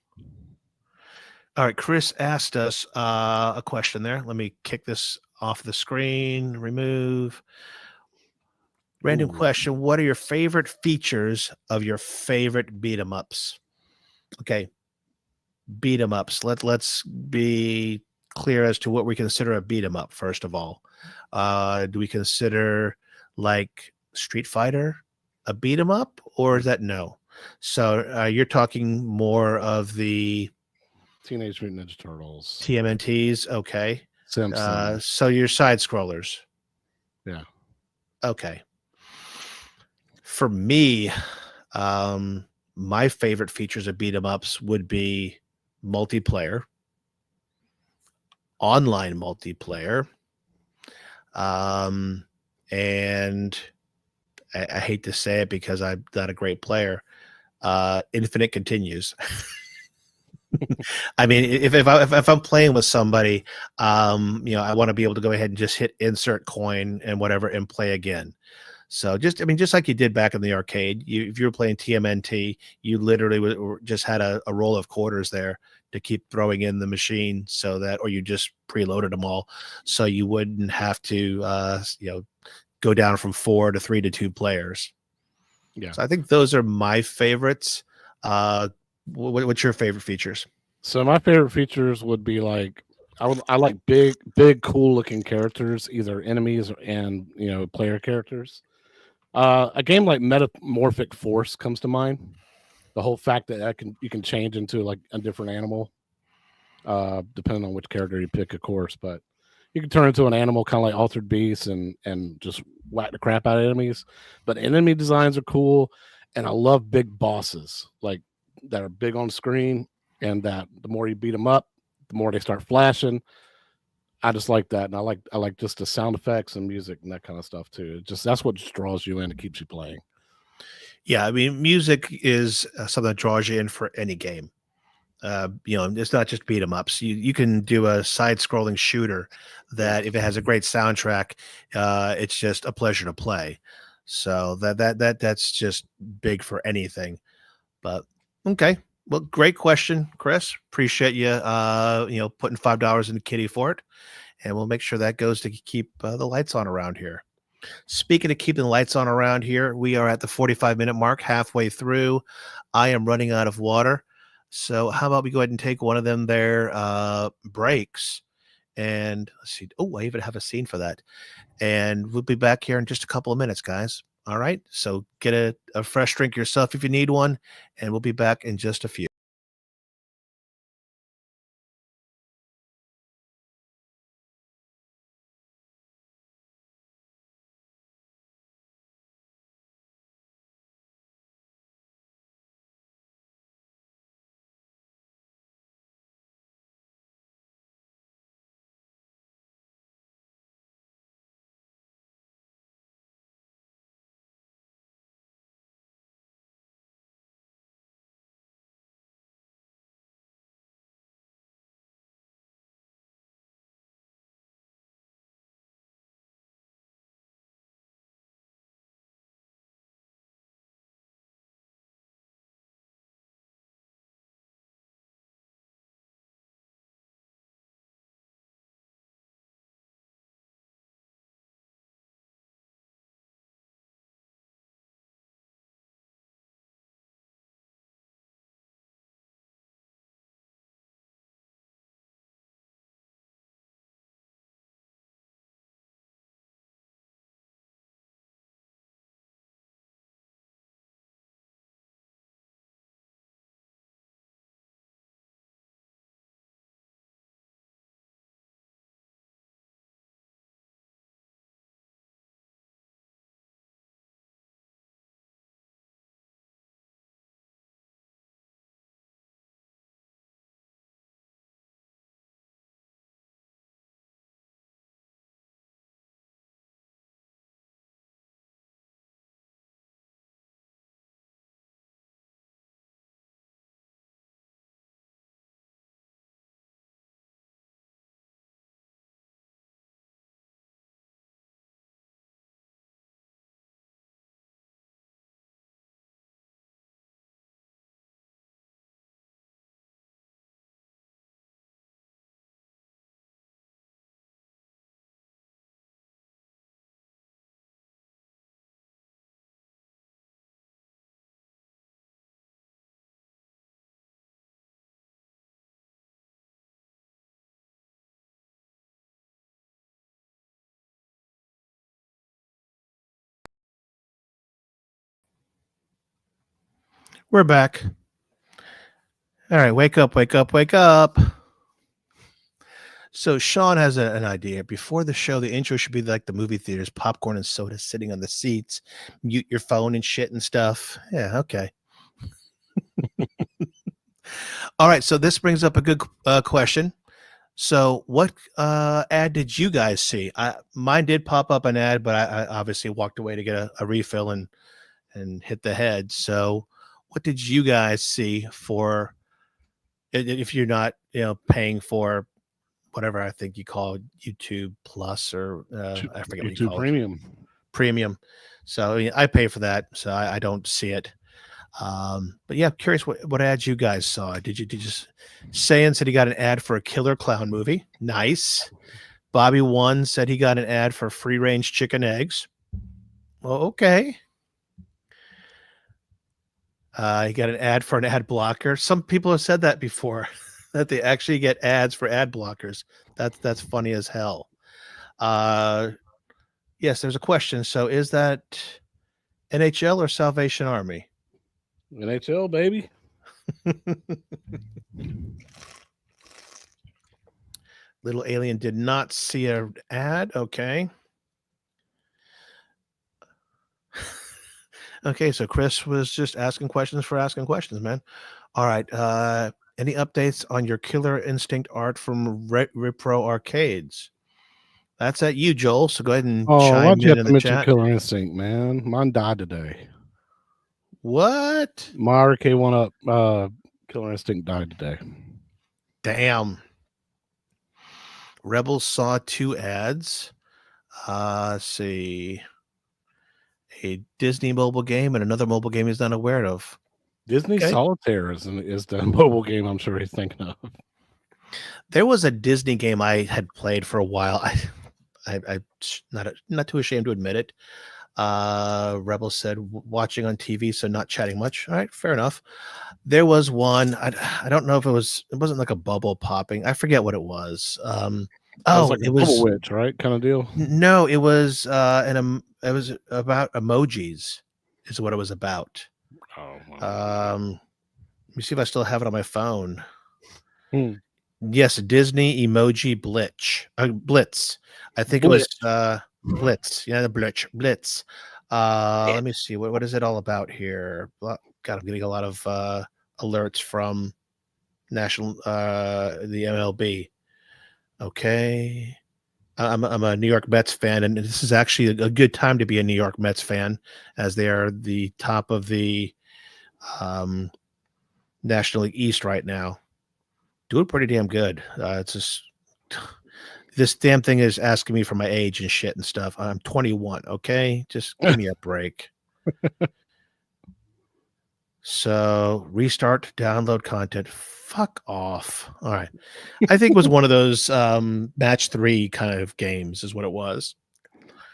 All right. Chris asked us a question there. Let me kick this off the screen. Remove. Random Ooh. question. What are your favorite features of your favorite beat 'em ups? Okay. Beat 'em ups. Let's be clear as to what we consider a beat 'em up, first of all. Do we consider like Street Fighter a beat 'em up, or is that no? So you're talking more of the Teenage Mutant Ninja Turtles. TMNTs, okay. Simpsons. So your side scrollers. Yeah. Okay. For me, my favorite features of beat 'em ups would be multiplayer, online multiplayer, and I hate to say it because I'm not a great player. Infinite continues. I mean, if I'm playing with somebody, I want to be able to go ahead and just hit insert coin and whatever and play again. So just like you did back in the arcade, if you were playing TMNT, you literally just had a roll of quarters there to keep throwing in the machine, so that, or you just preloaded them all, so you wouldn't have to, go down from 4 to 3 to 2 players. Yeah. So I think those are my favorites. What's your favorite features? So my favorite features would be like I like big, cool looking characters, either enemies and player characters. A game like Metamorphic Force comes to mind. The whole fact that you can change into like a different animal, depending on which character you pick, of course. But you can turn into an animal, kind of like Altered Beast, and just whack the crap out of enemies. But enemy designs are cool, and I love big bosses like that are big on screen, and that the more you beat them up, the more they start flashing. I just like that, and I like just the sound effects and music and that kind of stuff too. That's what just draws you in and keeps you playing. Yeah, I mean, music is something that draws you in for any game. It's not just beat 'em ups. You can do a side-scrolling shooter that, if it has a great soundtrack, it's just a pleasure to play. So that's just big for anything. But okay, well, great question, Chris. Appreciate you, putting $5 in the kitty for it, and we'll make sure that goes to keep the lights on around here. Speaking of keeping the lights on around here, we are at the 45-minute mark, halfway through. I am running out of water. So how about we go ahead and take one of them there breaks. And let's see. Oh, I even have a scene for that. And we'll be back here in just a couple of minutes, guys. All right. So get a fresh drink yourself if you need one. And we'll be back in just a few. We're back. All right, wake up, wake up, wake up. So Sean has an idea. Before the show, the intro should be like the movie theaters, popcorn and soda sitting on the seats, mute your phone and shit and stuff. Yeah, okay. All right, so this brings up a good question. So what ad did you guys see? Mine did pop up an ad, but I obviously walked away to get a refill and hit the head. So what did you guys see for, if you're not, paying for whatever I think you call YouTube Plus or I forget what you YouTube call Premium. it. Premium. So I pay for that, so I don't see it. But yeah, I'm curious what ads you guys saw. Did you Sayan said he got an ad for a killer clown movie. Nice. Bobby One said he got an ad for free range chicken eggs. Well, okay. He got an ad for an ad blocker. Some people have said that before, that they actually get ads for ad blockers. That's funny as hell. Yes, there's a question. So is that NHL or Salvation Army? NHL, baby. Little Alien did not see an ad. Okay. Okay, so Chris was just asking questions for asking questions, man. All right. Any updates on your Killer Instinct art from Repro Arcades? That's at you, Joel. So go ahead and chime why'd you in have to the mention chat. Killer Instinct, man? Mine died today. What? My RK1 up Killer Instinct died today. Damn. Rebels saw 2 ads. Let's see. A Disney mobile game and another mobile game he's not aware of. Disney Okay. Solitaire is the mobile game I'm sure he's thinking of. There was a Disney game I had played for a while. I'm not too ashamed to admit it. Rebel said watching on TV, so not chatting much. All right, fair enough. There was one. I don't know if it wasn't like a bubble popping. I forget what it was. It was Bubble Witch, right? Kind of deal. No, it was it was about emojis, is what it was about. Oh, wow. Let me see if I still have it on my phone. Hmm. Yes, Disney emoji blitz. I think it was blitz. Yeah, the blitz. Let me see. What is it all about here? God, I'm getting a lot of alerts from national the MLB. Okay. I'm a New York Mets fan, and this is actually a good time to be a New York Mets fan, as they are the top of the National League East right now. Doing pretty damn good. It's just this damn thing is asking me for my age and shit and stuff. I'm 21. Okay, just give me a break. So restart, download content. Fuck off. All right. I think it was one of those match 3 kind of games is what it was.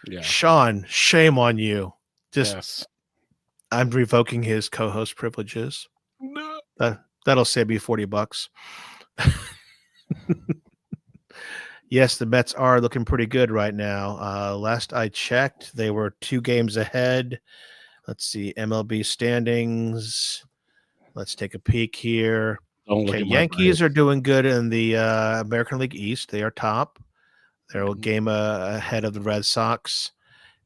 Yeah. Sean, shame on you. Yes. I'm revoking his co-host privileges. No. That'll save me $40. Yes, the Mets are looking pretty good right now. Last I checked, they were 2 games ahead. Let's see, MLB standings. Let's take a peek here. Okay, Yankees are doing good in the American League East. They are top. They're a game ahead of the Red Sox.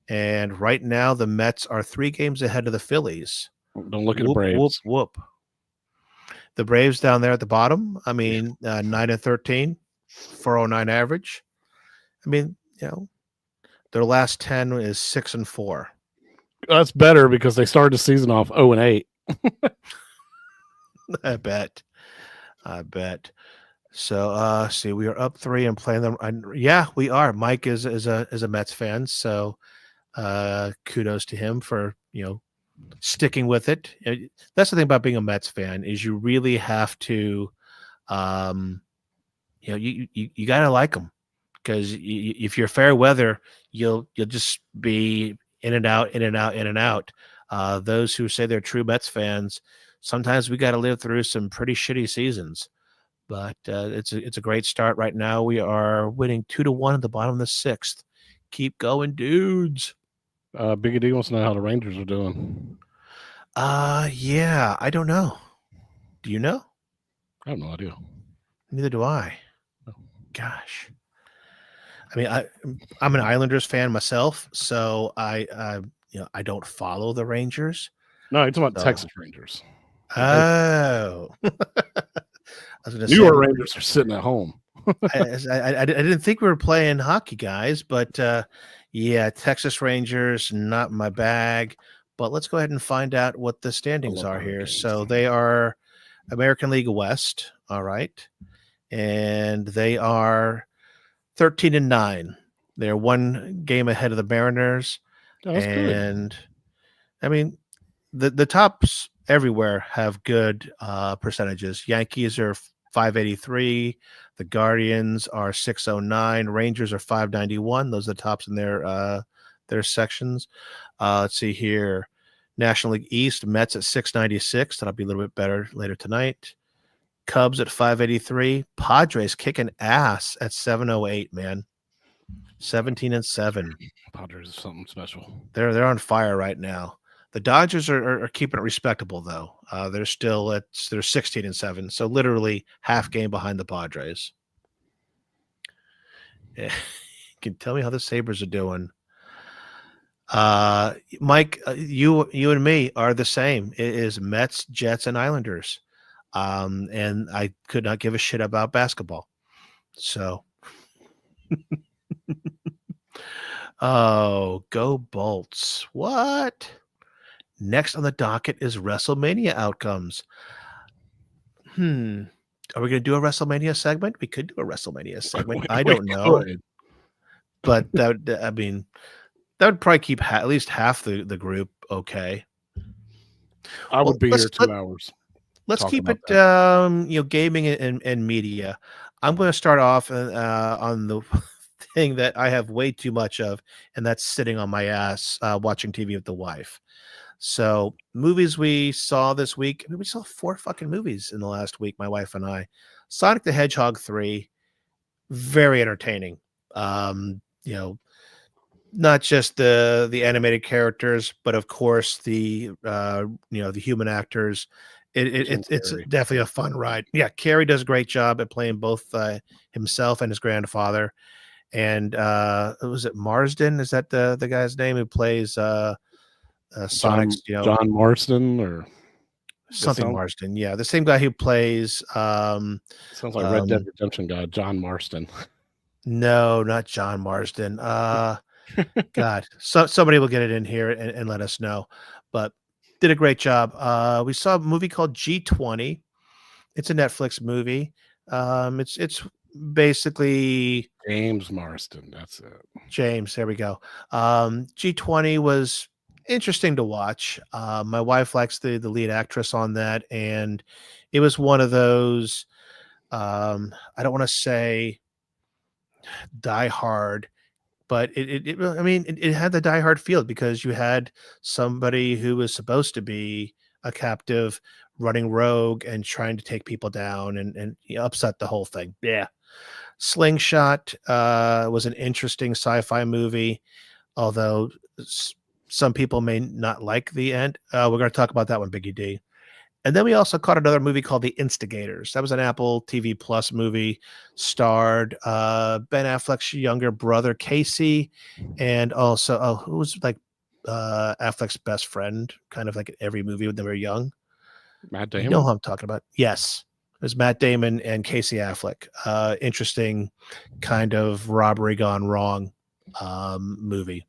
And right now, the Mets are 3 games ahead of the Phillies. Don't look at the Braves. Whoop. The Braves down there at the bottom. I mean, 9-13, 409 average. I mean, their last 10 is 6-4. That's better because they started the season off 0-8. I bet. So, see, we are up 3 and playing them. Yeah, we are. Mike is a Mets fan, so kudos to him for sticking with it. That's the thing about being a Mets fan is you really have to, you gotta like them, because if you're fair weather, you'll just be in and out. Those who say they're true Mets fans, sometimes we got to live through some pretty shitty seasons. But it's a great start right now. We are winning 2-1 at the bottom of the 6th. Keep going, dudes. Biggie D wants to know how the Rangers are doing. Yeah, I don't know. Do you know? I have no idea. Neither do I. No. Gosh. I mean, I'm an Islanders fan myself, so I don't follow the Rangers. No, you're talking about So, Texas Rangers. oh, I was going to New say York Rangers are sitting at home. I didn't think we were playing hockey, guys, but yeah, Texas Rangers, not my bag. But let's go ahead and find out what the standings love are here. Hurricanes. So they are American League West, all right, and they are 13-9. They're one game ahead of the Mariners, Oh, that's good. and I mean the tops everywhere have good percentages. Yankees are 583. The Guardians are 609. Rangers are 591. Those are the tops in their sections. Let's see here. National League East, Mets at 696. That'll be a little bit better later tonight. Cubs at 583. Padres kicking ass at 708, man. 17-7. Padres is something special. They're on fire right now. The Dodgers are keeping it respectable though. They're 16-7, so literally half game behind the Padres. Yeah. Can tell me how the Sabres are doing. Mike, you and me are the same. It is Mets, Jets, and Islanders. And I could not give a shit about basketball. So oh, go Bolts. What? Next on the docket is WrestleMania outcomes. Are we going to do a WrestleMania segment? We could do a WrestleMania segment. I don't know. But that would probably keep at least half the group okay. I would be here 2 hours. Let's keep it gaming and media. I'm going to start off on the thing that I have way too much of, and that's sitting on my ass watching TV with the wife. So movies we saw this week. I mean, we saw 4 fucking movies in the last week, my wife and I. Sonic the Hedgehog 3, very entertaining. Not just the animated characters, but of course the human actors. It's definitely a fun ride. Yeah, Carrie does a great job at playing both himself and his grandfather. And was it Marsden? Is that the guy's name who plays Sonic's? John Marston or something Marsden. Yeah, the same guy who plays. Sounds like Red Dead Redemption guy, John Marston. No, not John Marsden. God, somebody will get it in here and let us know. But did a great job. We saw a movie called G20. It's a Netflix movie. It's basically James Marsden. That's it. James. There we go. G20 was interesting to watch. My wife likes the lead actress on that, and it was one of those. I don't want to say Die Hard, but it had the Die Hard feel because you had somebody who was supposed to be a captive running rogue and trying to take people down and upset the whole thing. Yeah. Slingshot was an interesting sci-fi movie, although some people may not like the end. We're going to talk about that one, Biggie D. And then we also caught another movie called The Instigators. That was an Apple TV Plus movie, starred Ben Affleck's younger brother, Casey, and also, who was like Affleck's best friend, kind of like in every movie when they were young. Matt Damon? You know who I'm talking about. Yes. It was Matt Damon and Casey Affleck. Interesting kind of robbery gone wrong movie.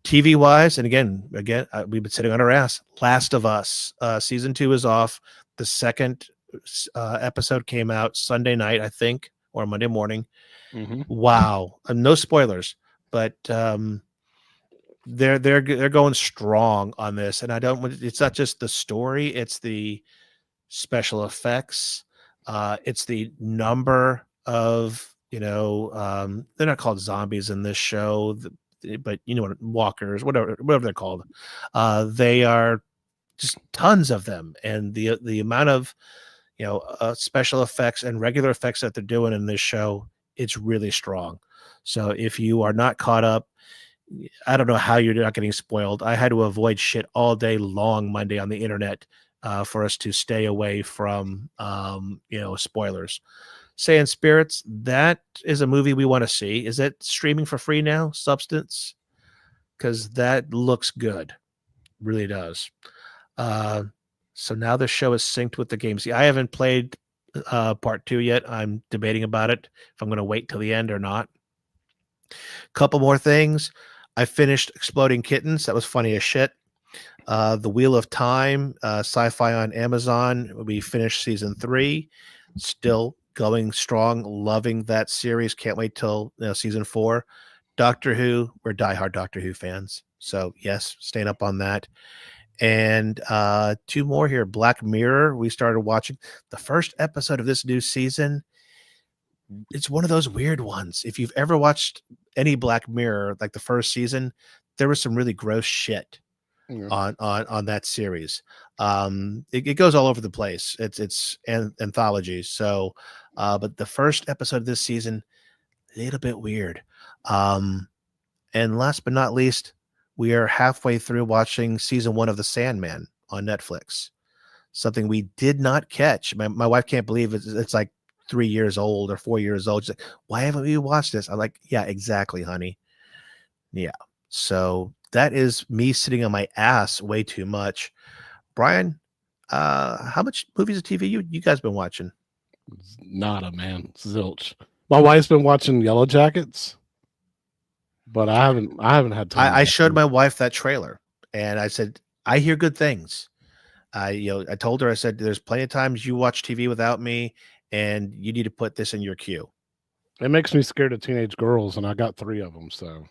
TV wise, and again, we've been sitting on our ass. Last of Us season 2 is off. The second episode came out Sunday night, I think, or Monday morning. Mm-hmm. Wow, no spoilers, but they're going strong on this, and it's not just the story; it's the special effects. It's the number of they're not called zombies in this show. But walkers, whatever they're called, they are just tons of them, and the amount of special effects and regular effects that they're doing in this show, it's really strong. So if you are not caught up, I don't know how you're not getting spoiled. I had to avoid shit all day long Monday on the internet for us to stay away from, spoilers. Saying Spirits, that is a movie we want to see. Is it streaming for free now, Substance? Because that looks good. Really does. So now the show is synced with the game. See, I haven't played part 2 yet. I'm debating about it, if I'm going to wait till the end or not. Couple more things. I finished Exploding Kittens. That was funny as shit. The Wheel of Time, sci-fi on Amazon. We finished season 3. Still going strong. Loving that series. Can't wait till season 4. Doctor Who. We're diehard Doctor Who fans. So yes, staying up on that. And 2 more here. Black Mirror. We started watching the first episode of this new season. It's one of those weird ones. If you've ever watched any Black Mirror, like the first season, there was some really gross shit on that series. It goes all over the place. It's an anthology. So, but the first episode of this season, a little bit weird. And last but not least, we are halfway through watching season 1 of The Sandman on Netflix. Something we did not catch. My wife can't believe it's like 3 years old or 4 years old. She's like, why haven't we watched this? I'm like, yeah, exactly, honey. Yeah. So that is me sitting on my ass way too much. Brian, how much movies and TV you guys been watching? Nada, man. Zilch. My wife's been watching Yellow Jackets, but I haven't had time. I showed my wife that trailer and I said, I hear good things. I told her, I said, there's plenty of times you watch TV without me and you need to put this in your queue. It makes me scared of teenage girls, and I got 3 of them. So,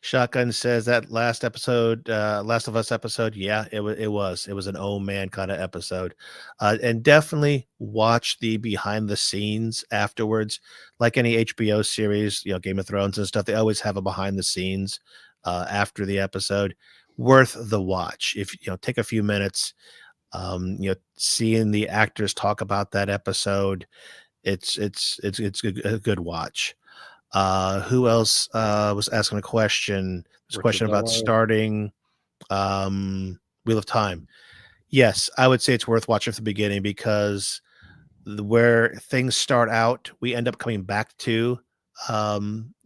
Shotgun says that last episode, Last of Us episode, yeah, it was an oh man kind of episode, and definitely watch the behind the scenes afterwards. Like any HBO series, Game of Thrones and stuff, they always have a behind the scenes after the episode. Worth the watch. If take a few minutes. Seeing the actors talk about that episode, it's a good watch. Who else was asking a question? There's a question about starting Wheel of Time. Yes, I would say it's worth watching from the beginning because where things start out, we end up coming back to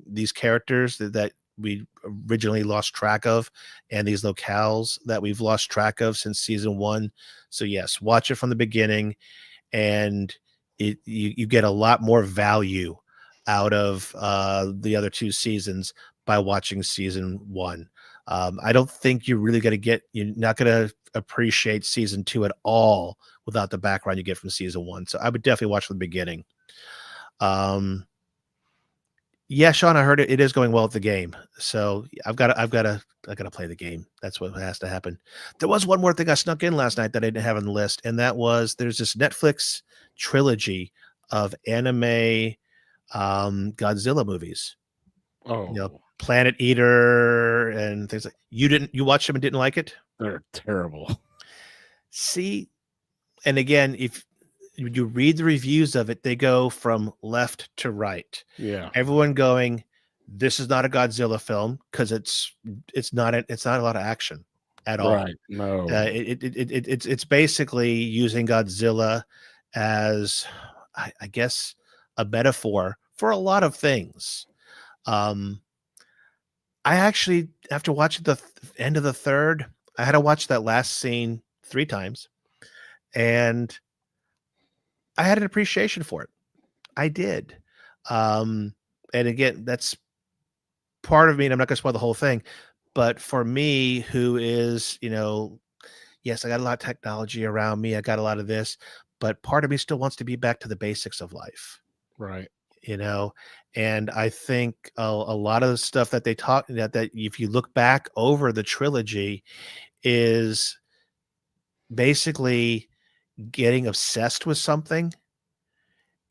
these characters that we originally lost track of, and these locales that we've lost track of since season 1. So yes, watch it from the beginning, and you get a lot more value out of the other 2 seasons by watching season 1. I don't think you're not going to appreciate season 2 at all without the background you get from season 1. So I would definitely watch from the beginning. Yeah, Sean, I heard it is going well at the game. So I've got to play the game. That's what has to happen. There was one more thing I snuck in last night that I didn't have on the list, and that was there's this Netflix trilogy of anime Godzilla movies. oh, Planet Eater and things like. You watched them and didn't like it? they're terrible. See, and again, if you read the reviews of it, they go from left to right. Yeah, Everyone going, this is not a Godzilla film because it's not a lot of action at all. right. No, It's basically using Godzilla as, I guess, a metaphor for a lot of things. I actually, after watching the end of the third, I had to watch that last scene 3 times, and I had an appreciation for it. I did. And again, that's part of me, and I'm not going to spoil the whole thing, but for me, who is, yes, I got a lot of technology around me. I got a lot of this, but part of me still wants to be back to the basics of life. right. And I think a lot of the stuff that they talk that if you look back over the trilogy is basically getting obsessed with something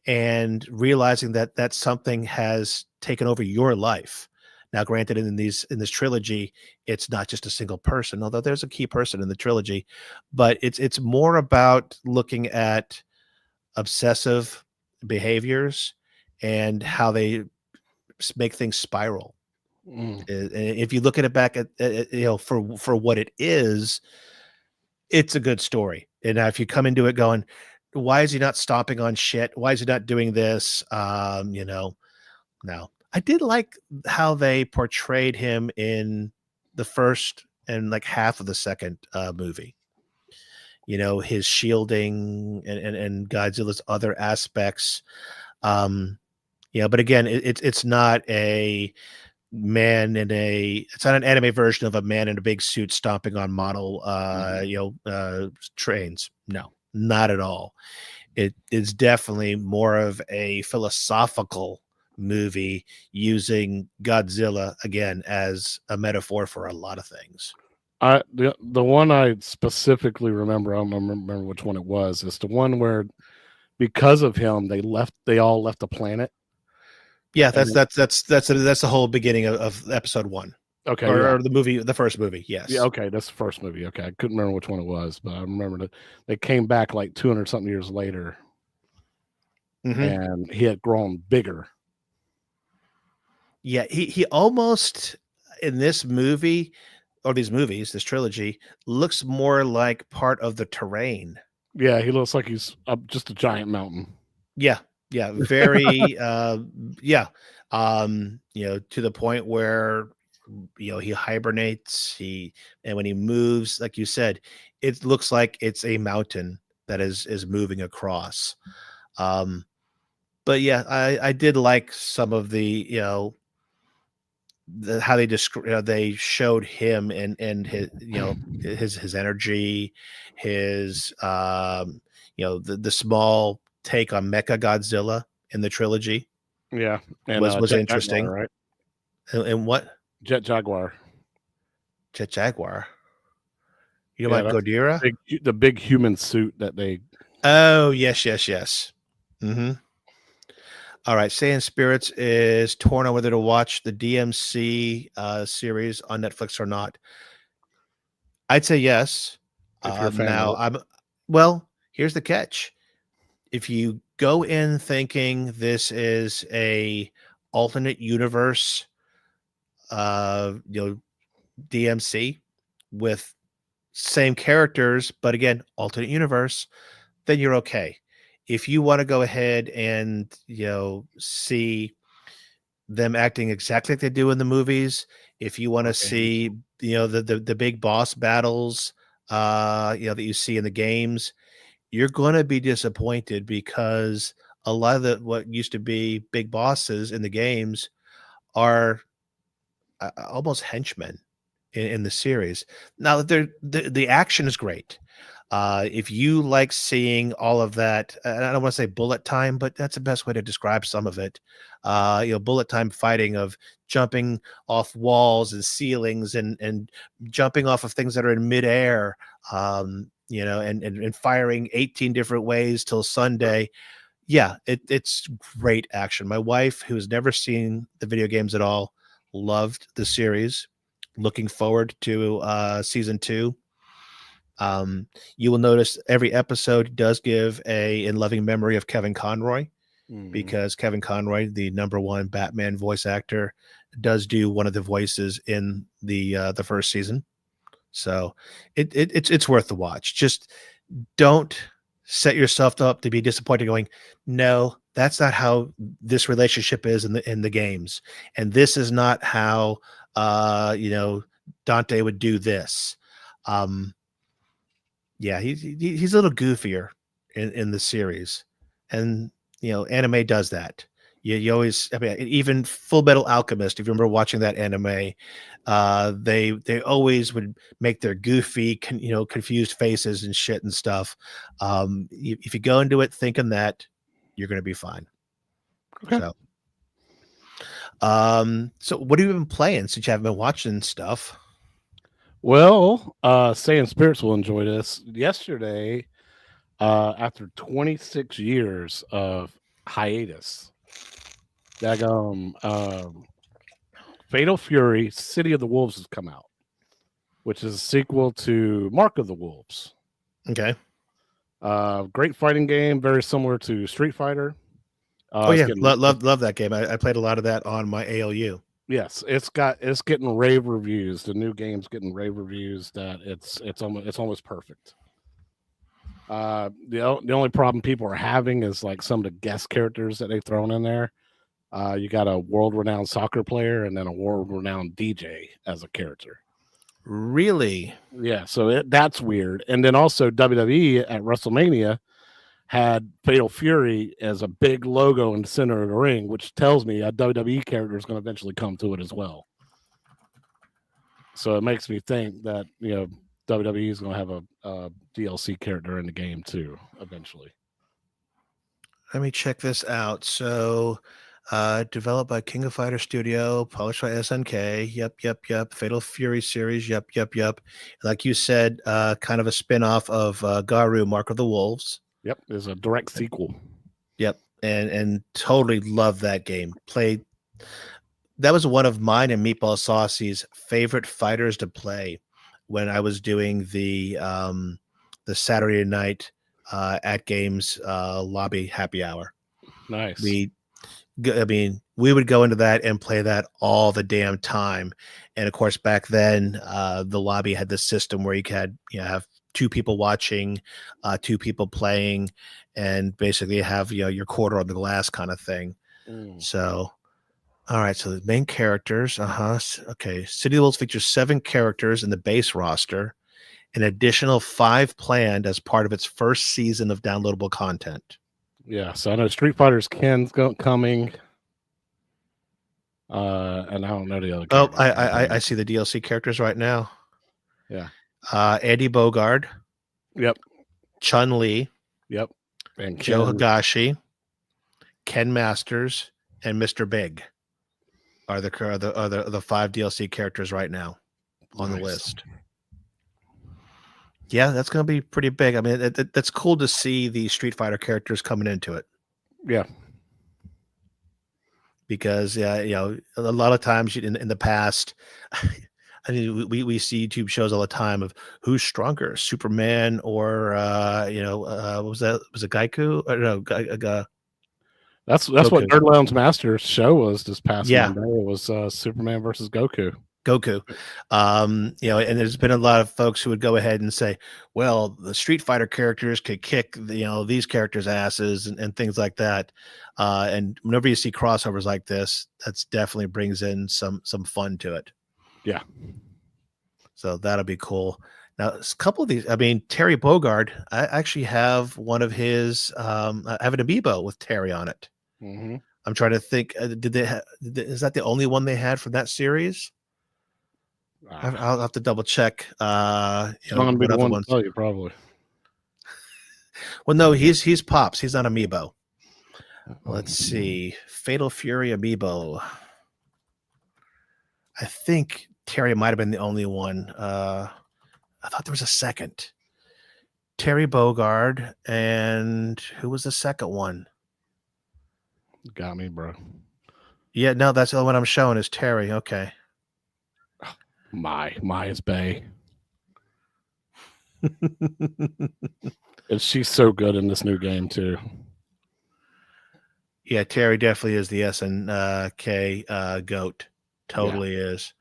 and realizing that something has taken over your life. Now, granted, in this trilogy, it's not just a single person, although there's a key person in the trilogy, but it's more about looking at obsessive behaviors and how they make things spiral. If you look at it back at for what it is, it's a good story. And now if you come into it going, why is he not stomping on shit? Why is he not doing this? No. I did like how they portrayed him in the first and like half of the second movie. His shielding and Godzilla's other aspects. But again, it's not a man it's not an anime version of a man in a big suit stomping on model trains. No, not at all. It is definitely more of a philosophical movie using Godzilla again as a metaphor for a lot of things. The one I specifically remember, I don't remember which one it was, is the one where because of him they all left the planet. Yeah, that's the whole beginning of episode 1. Okay, or the first movie. Yes. Yeah. Okay, that's the first movie. Okay, I couldn't remember which one it was, but I remember that they came back like 200 something years later, and he had grown bigger. Yeah, he almost in this movie or these movies, this trilogy looks more like part of the terrain. Yeah, he looks like he's up just a giant mountain. Yeah, very to the point where he hibernates, and when he moves, like you said, it looks like it's a mountain that is moving across. But yeah, I did like some of the how they showed him and his his energy, his the small take on Mecha Godzilla in the trilogy. Yeah, and was Jet interesting, Jaguar, right? And what? Jet Jaguar. Jet Jaguar. You know about Godira? The big human suit that they. Oh yes. Mm-hmm. All right, Saiyan Spirits is torn on whether to watch the DMC series on Netflix or not. I'd say yes. If you're a fan here's the catch. If you go in thinking this is a alternate universe, DMC with same characters, but again, alternate universe, then you're okay. If you want to go ahead and see them acting exactly like they do in the movies, if you want to see the big boss battles that you see in the games, you're going to be disappointed because a lot of what used to be big bosses in the games are almost henchmen in the series. Now the action is great. If you like seeing all of that, and I don't want to say bullet time, but that's the best way to describe some of it. Bullet time fighting of jumping off walls and ceilings and jumping off of things that are in midair, and firing 18 different ways till Sunday. Yeah, it's great action. My wife, who has never seen the video games at all, loved the series. Looking forward to season 2. You will notice every episode does give a in loving memory of Kevin Conroy, because Kevin Conroy, the #1 Batman voice actor, does do one of the voices in the first season. So it's worth the watch. Just don't set yourself up to be disappointed going, no, that's not how this relationship is in the games. And this is not how Dante would do this. Yeah, he's a little goofier in the series, and anime does that. You always, even Full Metal Alchemist. If you remember watching that anime, they always would make their goofy, confused faces and shit and stuff. If you go into it thinking that, you're going to be fine. Okay. So what have you been playing since you haven't been watching stuff? Well, Saiyan Spirits will enjoy this. Yesterday, after 26 years of hiatus, Fatal Fury: City of the Wolves has come out, which is a sequel to Mark of the Wolves. Okay. Great fighting game, very similar to Street Fighter. Love that game. I played a lot of that on my ALU. Yes, it's getting rave reviews. The new game's getting rave reviews that it's almost perfect. The only problem people are having is like some of the guest characters that they've thrown in there. You got a world-renowned soccer player and then a world-renowned DJ as a character. Really? Yeah, so that's weird. And then also WWE at WrestleMania had Fatal Fury as a big logo in the center of the ring, which tells me a WWE character is going to eventually come to it as well. So it makes me think that WWE is going to have a DLC character in the game too eventually. Let me check this out. So, developed by King of Fighter Studio, published by SNK. Yep. Fatal Fury series. Yep. Like you said, kind of a spin-off of Garu, Mark of the Wolves. Yep, there's a direct sequel. Yep, and totally love that game. That was one of mine and Meatball Saucy's favorite fighters to play when I was doing the Saturday night at games lobby happy hour. Nice. We would go into that and play that all the damn time. And of course, back then, the lobby had this system where you could have 2 people watching, 2 people playing, and basically have your quarter on the glass kind of thing. So, all right. So the main characters, okay. City of the Wolves features 7 characters in the base roster, an additional 5 planned as part of its first season of downloadable content. Yeah, so I know Street Fighter's Ken's coming. And I don't know the other characters. I see the DLC characters right now. Yeah. Andy Bogard. Yep. Chun-Li. Yep. And Joe Higashi, Ken Masters, and Mr. Big are the 5 DLC characters right now on the list. Yeah, that's going to be pretty big. I mean, that's cool to see the Street Fighter characters coming into it. Yeah. Because a lot of times in the past, I mean, we see YouTube shows all the time of who's stronger, Superman or what was that? Was it Gaiku? Or no, That's Goku. what Nerd Lounge Master's show was this past Yeah. Monday. It was Superman versus Goku. And there's been a lot of folks who would go ahead and say, well, the Street Fighter characters could kick these characters' asses and things like that. And whenever you see crossovers like this, that's definitely brings in some fun to it. Yeah. So that'll be cool. Now, a couple of these, I mean, Terry Bogard, I actually have one of his, I have an amiibo with Terry on it. Mm-hmm. I'm trying to think, is that the only one they had from that series? I'll have to double check. Not gonna be the one to tell you, probably. Well, no, he's Pops. He's not Amiibo. Let's see. Fatal Fury Amiibo. I think Terry might have been the only one. I thought there was a second. Terry Bogard, and who was the second one? Got me, bro. Yeah, no, that's the only one I'm showing is Terry. Okay. Maya's Bay. And she's so good in this new game too. Yeah, Terry definitely is the SNK goat. Totally is.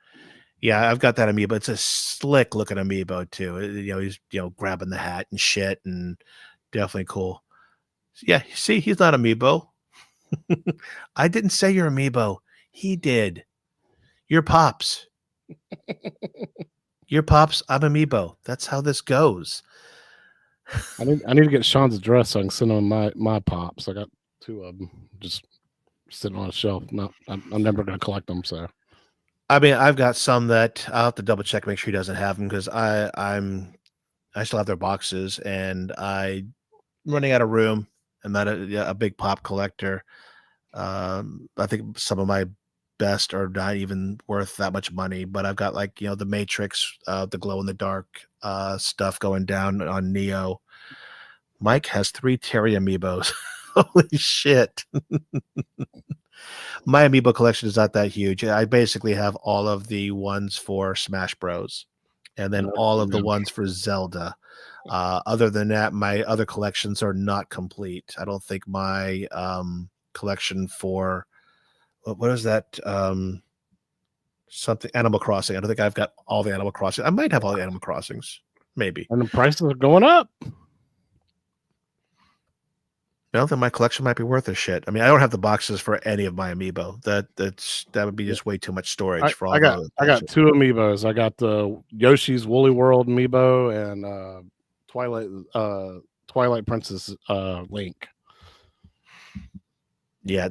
Yeah, I've got that amiibo. It's a slick looking amiibo too. He's grabbing the hat and shit, and definitely cool. Yeah, see, he's not amiibo. I didn't say you're amiibo. He did. You're Pops. You're Pops. I'm amiibo. That's how this goes. I need to get Sean's address so I can send him my Pops. I got 2 of them just sitting on a shelf. No, I'm never going to collect them. So, I mean, I've got some that I'll have to double check, make sure he doesn't have them because I still have their boxes, and I'm running out of room. I'm not a big Pop collector. I think some of my best are not even worth that much money, but I've got like the Matrix, the glow in the dark stuff going down on Neo. Mike has 3 Terry amiibos. Holy shit. My amiibo collection is not that huge. I basically have all of the ones for Smash Bros and then all of the ones for Zelda. Other than that, my other collections are not complete. I don't think my collection for what is that? something Animal Crossing. I don't think I've got all the Animal Crossing. I might have all the Animal Crossings, maybe. And the prices are going up. Well, then my collection might be worth a shit. I mean, I don't have the boxes for any of my amiibo. That would be just way too much storage for all. I got two amiibos. I got the Yoshi's Woolly World amiibo and Twilight Princess Link. Yeah,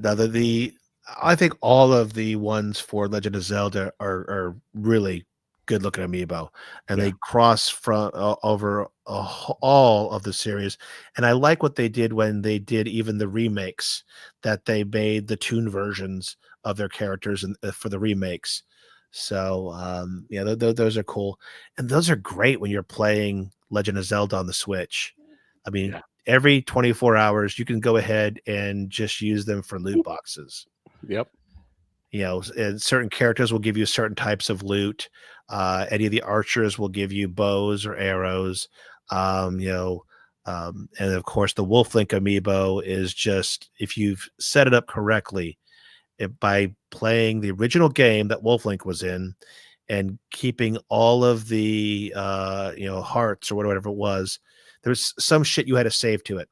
I think all of the ones for Legend of Zelda are really good looking amiibo, and they cross from over all of the series. And I like what they did when they did even the remakes, that they made the toon versions of their characters and for the remakes. So those are cool, and those are great when you're playing Legend of Zelda on the Switch. I mean, every 24 hours you can go ahead and just use them for loot boxes. Yep. And certain characters will give you certain types of loot. Any of the archers will give you bows or arrows. And of course the Wolf Link amiibo is just, if you've set it up correctly, by playing the original game that Wolf Link was in and keeping all of the hearts or whatever it was, there's some shit you had to save to it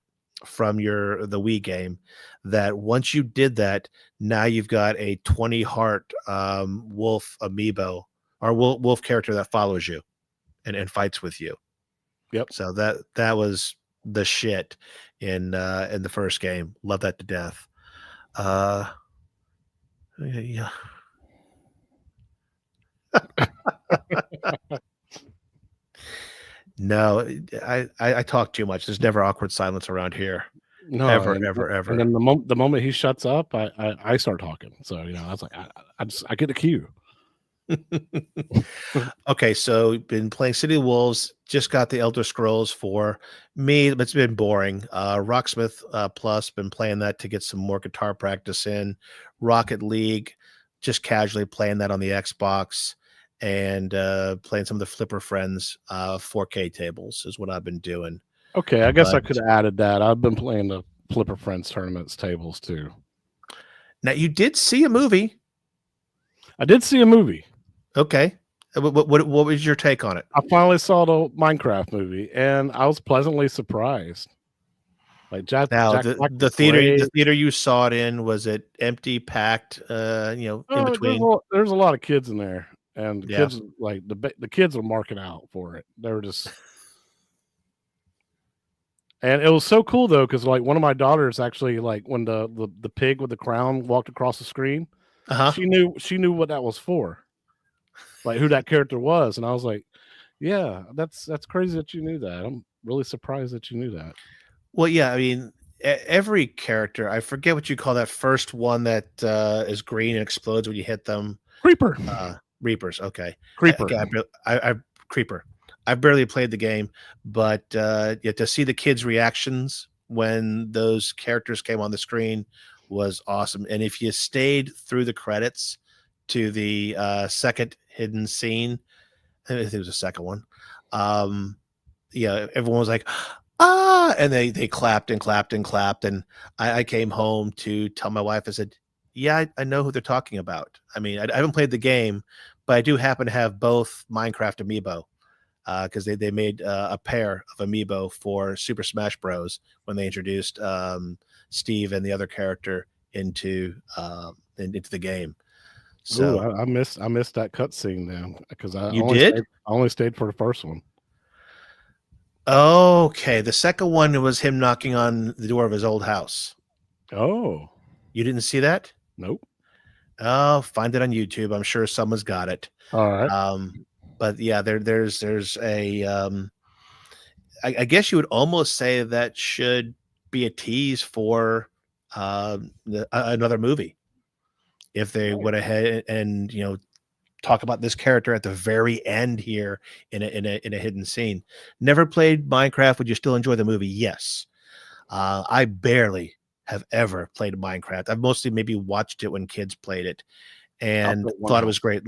from the Wii game, that once you did that, now you've got a 20 heart wolf amiibo or wolf character that follows you and fights with you. Yep. So that was the shit in the first game. Love that to death. Yeah. No, I talk too much. There's never awkward silence around here. No, ever. And then the moment he shuts up, I start talking. So I was like, I get the cue. Okay, so been playing City of Wolves. Just got the Elder Scrolls 4. Me, it's been boring. Rocksmith Plus, been playing that to get some more guitar practice in. Rocket League, just casually playing that on the Xbox. And playing some of the Flipper Friends 4K tables is what I've been doing. Okay, I guess I could have added that. I've been playing the Flipper Friends tournaments tables too. Now, you did see a movie. I did see a movie. Okay. What was your take on it? I finally saw the Minecraft movie, and I was pleasantly surprised. Like the theater you saw it in, was it empty, packed? In between. There's a lot of kids in there. And the kids, like the kids were marking out for it. They were just, and it was so cool though, because like one of my daughters actually, like when the pig with the crown walked across the screen, she knew what that was for, like who that character was, and I was like, yeah, that's crazy that you knew that. I'm really surprised that you knew that. Well, yeah, I mean, every character, I forget what you call that first one that is green and explodes when you hit them. Creeper. Reapers, okay. Creeper. Creeper. I barely played the game, but to see the kids' reactions when those characters came on the screen was awesome. And if you stayed through the credits to the second hidden scene, I think it was the second one. Everyone was like, ah, and they clapped and clapped and clapped. And I came home to tell my wife, I said, yeah, I know who they're talking about. I mean, I haven't played the game, but I do happen to have both Minecraft amiibo because they made a pair of amiibo for Super Smash Bros. When they introduced Steve and the other character into the game. So I missed that cutscene then, because I only stayed for the first one. Okay, the second one was him knocking on the door of his old house. Oh, you didn't see that? Nope. Oh, find it on YouTube. I'm sure someone's got it. All right. But yeah, there's a I guess you would almost say that should be a tease for another movie. If they went ahead and talk about this character at the very end here in a hidden scene. Never played Minecraft. Would you still enjoy the movie? Yes. I barely have ever played Minecraft. I've mostly maybe watched it when kids played it and thought it was great.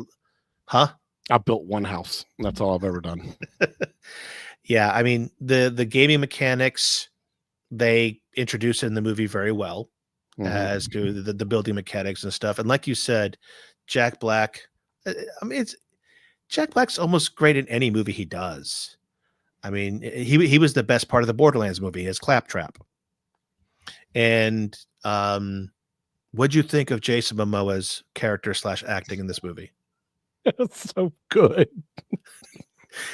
Huh? I built one house. That's all I've ever done. Yeah, I mean the gaming mechanics they introduce in the movie very well, as to the building mechanics and stuff. And like you said, Jack Black, I mean, it's Jack Black's almost great in any movie he does. I mean, he was the best part of the Borderlands movie, his Claptrap. And what'd you think of Jason Momoa's character / acting in this movie? It's so good.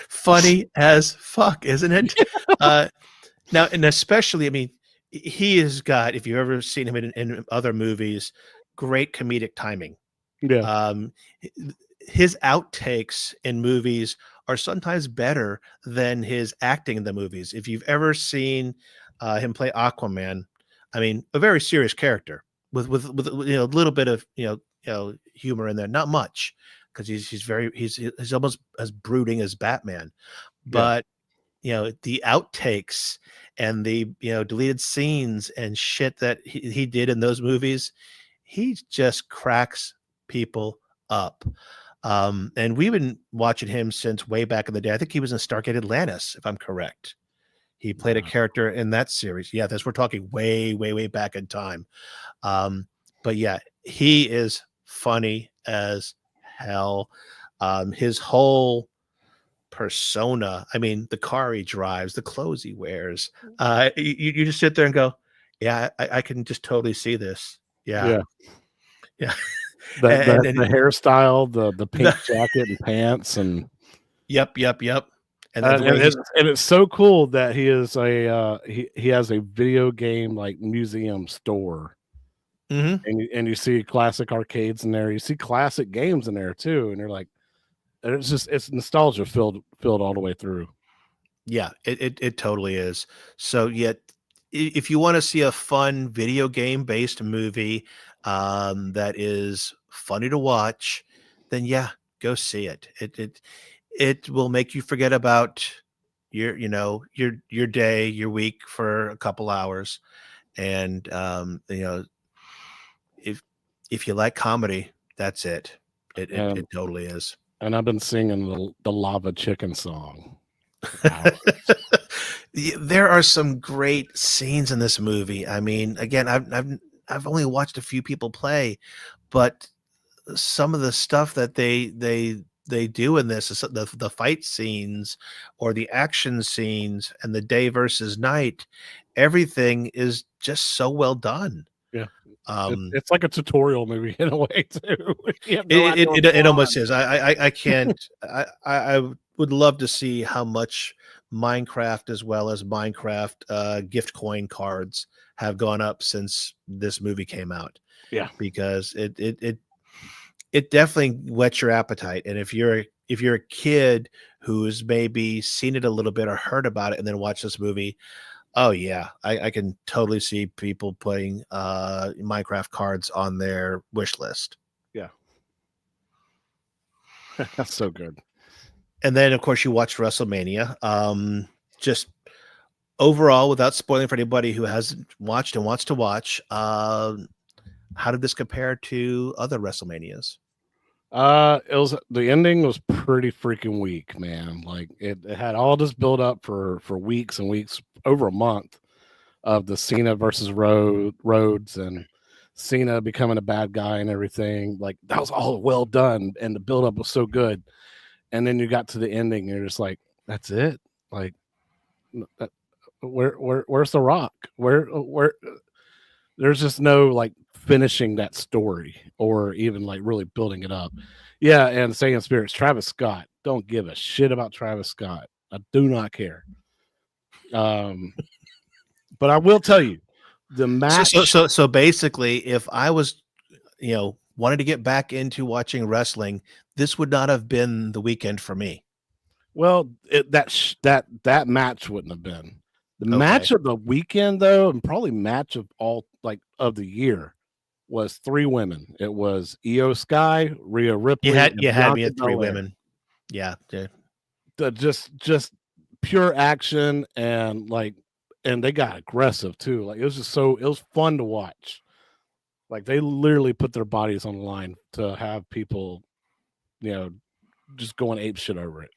Funny as fuck, isn't it? Now, and especially, I mean, he has got, if you've ever seen him in other movies, great comedic timing. Yeah. His outtakes in movies are sometimes better than his acting in the movies. If you've ever seen him play Aquaman, I mean, a very serious character with a little bit of humor in there, not much, because he's almost as brooding as Batman, but the outtakes and the deleted scenes and shit that he did in those movies, he just cracks people up. And we've been watching him since way back in the day. I think he was in Stargate Atlantis, if I'm correct. He played a character in that series. Yeah, we're talking way, way, way back in time. But yeah, he is funny as hell. His whole persona, I mean, the car he drives, the clothes he wears, you just sit there and go, yeah, I can just totally see this. Yeah. The And hairstyle, the pink jacket and pants, and yep. And then it's so cool that he is he has a video game like museum store. Mm-hmm. And you see classic arcades in there, you see classic games in there too, and you're like, it's nostalgia filled all the way through. Yeah, it totally is. So yet, if you want to see a fun video game based movie that is funny to watch, then yeah, go see it. It will make you forget about your day, your week for a couple hours, and if you like comedy, that's it. It totally is. And I've been singing the Lava Chicken song. There are some great scenes in this movie. I mean, again, I've only watched a few people play, but some of the stuff that they do in this, the fight scenes or the action scenes and the day versus night, everything is just so well done. Yeah. It's like a tutorial movie in a way too. It almost is. I can't. I would love to see how much Minecraft as well as Minecraft gift coin cards have gone up since this movie came out. Yeah, because it definitely whets your appetite. And if you're a kid who's maybe seen it a little bit or heard about it and then watch this movie, oh yeah, I can totally see people putting Minecraft cards on their wish list. Yeah. That's so good. And then of course you watched WrestleMania. Just overall, without spoiling for anybody who hasn't watched and wants to watch, how did this compare to other WrestleManias? The ending was pretty freaking weak, man. Like it had all this build up for weeks and weeks, over a month, of the Cena versus Rhodes and Cena becoming a bad guy and everything. Like that was all well done, and the build up was so good. And then you got to the ending, and you're just like, that's it. Like, where's The Rock? Where? There's just no like finishing that story or even like really building it up. Yeah, and saying spirits, Travis Scott. Don't give a shit about Travis Scott. I do not care. But I will tell you, the match. So basically, if I was, wanted to get back into watching wrestling, this would not have been the weekend for me. Well, that match wouldn't have been the match of the weekend, though, and probably match of all of the year was 3 women. It was Io Sky, Rhea Ripley. You had me at 3 women. Yeah, just pure action and they got aggressive too. Like it was fun to watch. Like they literally put their bodies on the line to have people, just going ape shit over it.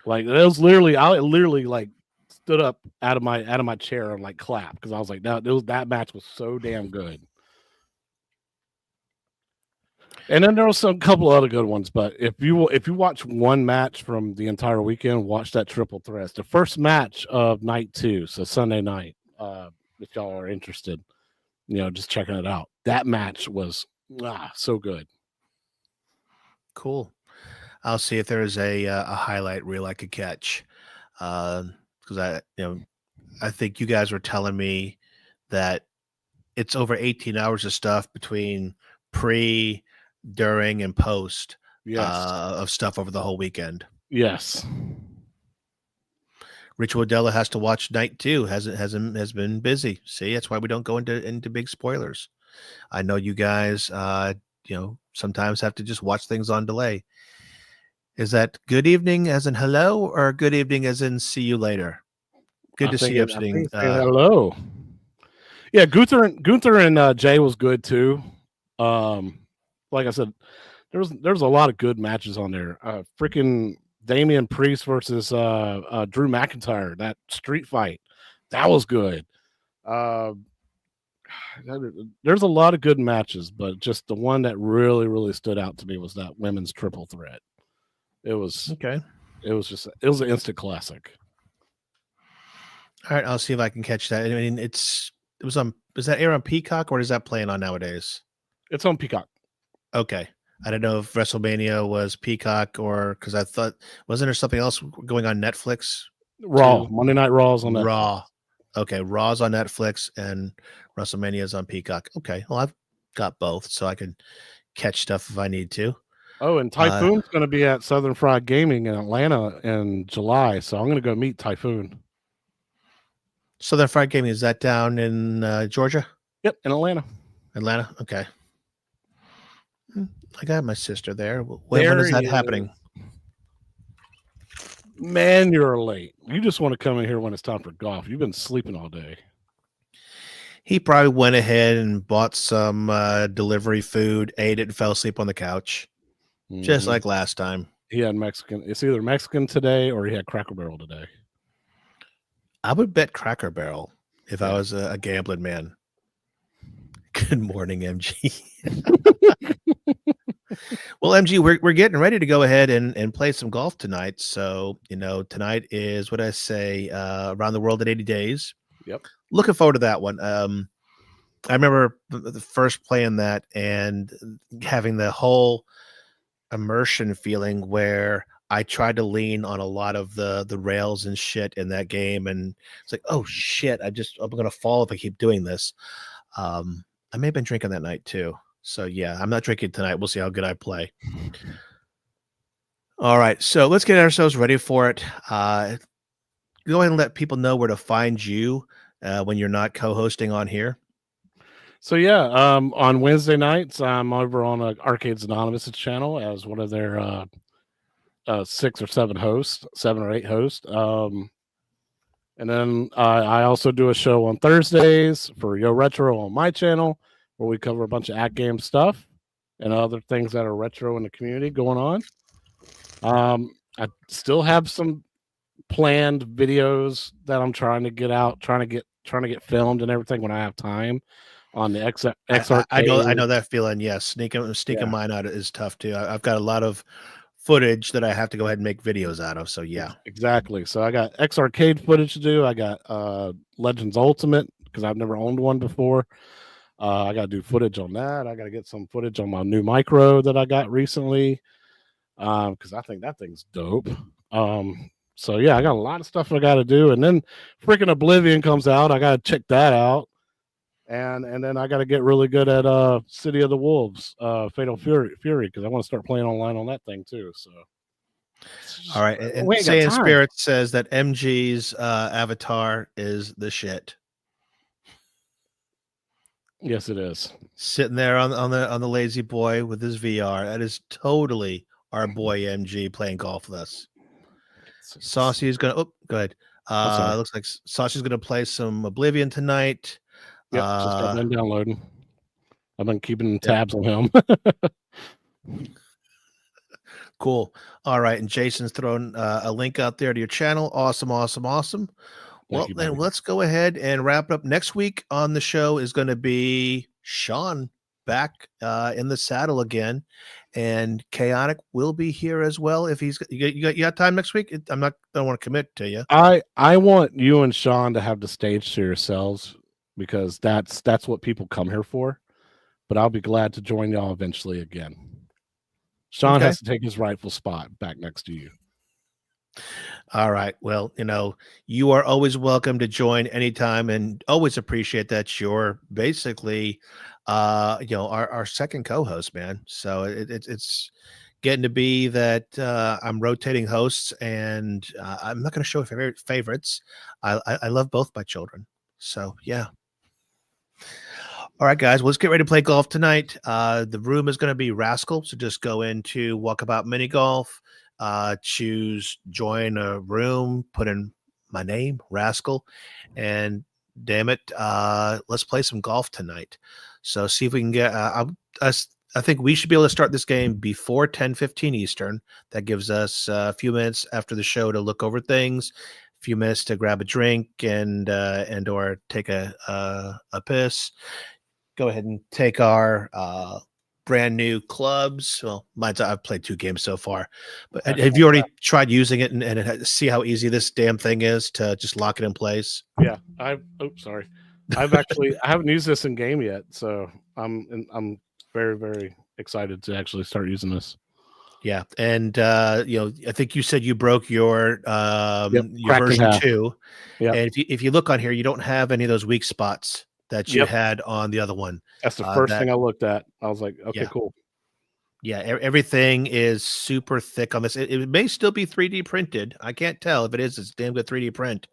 Like it was literally, I literally like stood up out of my chair and like clapped because I was like, that match was so damn good. And then there was a couple other good ones, but if you watch one match from the entire weekend, watch that triple threat. The first match of night 2, so Sunday night. If y'all are interested, just checking it out. That match was so good. Cool. I'll see if there is a highlight reel I could catch, because I think you guys were telling me that it's over 18 hours of stuff between pre, during, and post. Yes. Of stuff over the whole weekend. Yes. Rich Wodella has to watch night 2. Has been busy. See, that's why we don't go into big spoilers. I know you guys, sometimes have to just watch things on delay. Is that good evening as in hello, or good evening as in see you later? Good to see you. Hello. Yeah, Gunther and Jay was good too. Like I said, there's a lot of good matches on there. Freaking Damian Priest versus Drew McIntyre, that street fight, that was good. There's a lot of good matches, but just the one that really, really stood out to me was that women's triple threat. It was okay. It was an instant classic. All right, I'll see if I can catch that. I mean, does that air on Peacock, or is that playing on nowadays? It's on Peacock. Okay. I don't know if WrestleMania was Peacock, or because I thought, wasn't there something else going on Netflix? Raw. Monday Night Raw's on Netflix. Raw. Okay, Raw's on Netflix and WrestleMania is on Peacock. Okay, well, I've got both, so I can catch stuff if I need to. Oh, and Typhoon's going to be at Southern Fried Gaming in Atlanta in July, so I'm going to go meet Typhoon. Southern Fried Gaming, is that down in Georgia? Yep, in Atlanta. Atlanta, okay. I got my sister there. When is that happening? Man, you're late. You just want to come in here when it's time for golf. You've been sleeping all day. He probably went ahead and bought some delivery food, ate it, and fell asleep on the couch. Just like last time. He had Mexican. It's either Mexican today or he had Cracker Barrel today. I would bet Cracker Barrel if I was a gambling man. Good morning, MG. Well, MG, we're getting ready to go ahead and play some golf tonight. So, tonight is what I say, Around the World in 80 Days. Yep. Looking forward to that one. I remember the first playing that and having the whole immersion feeling where I tried to lean on a lot of the rails and shit in that game, and it's like, oh shit, I'm gonna fall if I keep doing this. I may have been drinking that night too, so yeah, I'm not drinking tonight. We'll see how good I play. All right, so let's get ourselves ready for it. Go ahead and let people know where to find you when you're not co-hosting on here. So yeah, on Wednesday nights, I'm over on Arcades Anonymous channel as one of their 6 or 7 hosts, 7 or 8 hosts. And then I also do a show on Thursdays for Yo Retro on my channel, where we cover a bunch of at-game stuff and other things that are retro in the community going on. I still have some planned videos that I'm trying to get out, trying to get filmed and everything when I have time on the XR. I know that feeling. Yes, sneaking mine out is tough too. I've got a lot of footage that I have to go ahead and make videos out of. So yeah, exactly. So I got X Arcade footage to do. I got Legends Ultimate because I've never owned one before. I got to do footage on that. I got to get some footage on my new micro that I got recently because I think that thing's dope. So yeah, I got a lot of stuff I got to do, and then freaking Oblivion comes out. I got to check that out. And then I got to get really good at City of the Wolves, Fatal Fury, because I want to start playing online on that thing too. So, all right. And Saying Spirit says that MG's avatar is the shit. Yes, it is. Sitting there on the lazy boy with his VR. That is totally our boy MG playing golf with us. Saucy is gonna. Oh, go ahead. Looks like Saucy's gonna play some Oblivion tonight. Yep, just got been downloading. I've been keeping tabs on him. Cool. All right, and Jason's thrown a link out there to your channel. Awesome. Well, then let's go ahead and wrap it up. Next week on the show is going to be Sean back in the saddle again, and Chaotic will be here as well. If you got time next week, I don't want to commit to you. I want you and Sean to have the stage to yourselves because that's what people come here for. But I'll be glad to join y'all eventually again. Sean Okay. has to take his rightful spot back next to you. All right. Well, you are always welcome to join anytime, and always appreciate that you're basically, our second co-host, man. So it's getting to be that I'm rotating hosts, and I'm not going to show favorites. I love both my children. So yeah. All right, guys, well, let's get ready to play golf tonight. The room is going to be Rascal, so just go into Walkabout Mini Golf, choose join a room, put in my name, Rascal, and damn it, let's play some golf tonight. So see if we can get I think we should be able to start this game before 10:15 Eastern. That gives us a few minutes after the show to look over things, a few minutes to grab a drink and or take a piss. Go ahead and take our brand new clubs. Well, I've played 2 games so far, but have you already tried using it and see how easy this damn thing is to just lock it in place? Yeah, I haven't used this in game yet, so I'm very, very excited to actually start using this. Yeah, and I think you said you broke your version 2. Yeah, and if you look on here, you don't have any of those weak spots that you had on the other one. That's the first thing I looked at. I was like, okay, cool. Yeah, everything is super thick on this. It may still be 3D printed. I can't tell. If it is, it's damn good 3D print.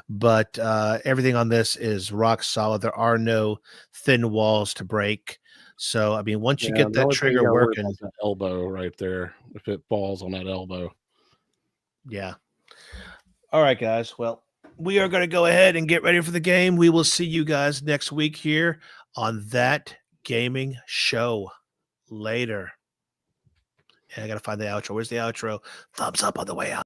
But everything on this is rock solid. There are no thin walls to break. So, I mean, once you get that trigger working. That elbow right there, if it falls on that elbow. Yeah. All right, guys. Well, we are going to go ahead and get ready for the game. We will see you guys next week here on That Gaming Show. Later. And I got to find the outro. Where's the outro? Thumbs up on the way out.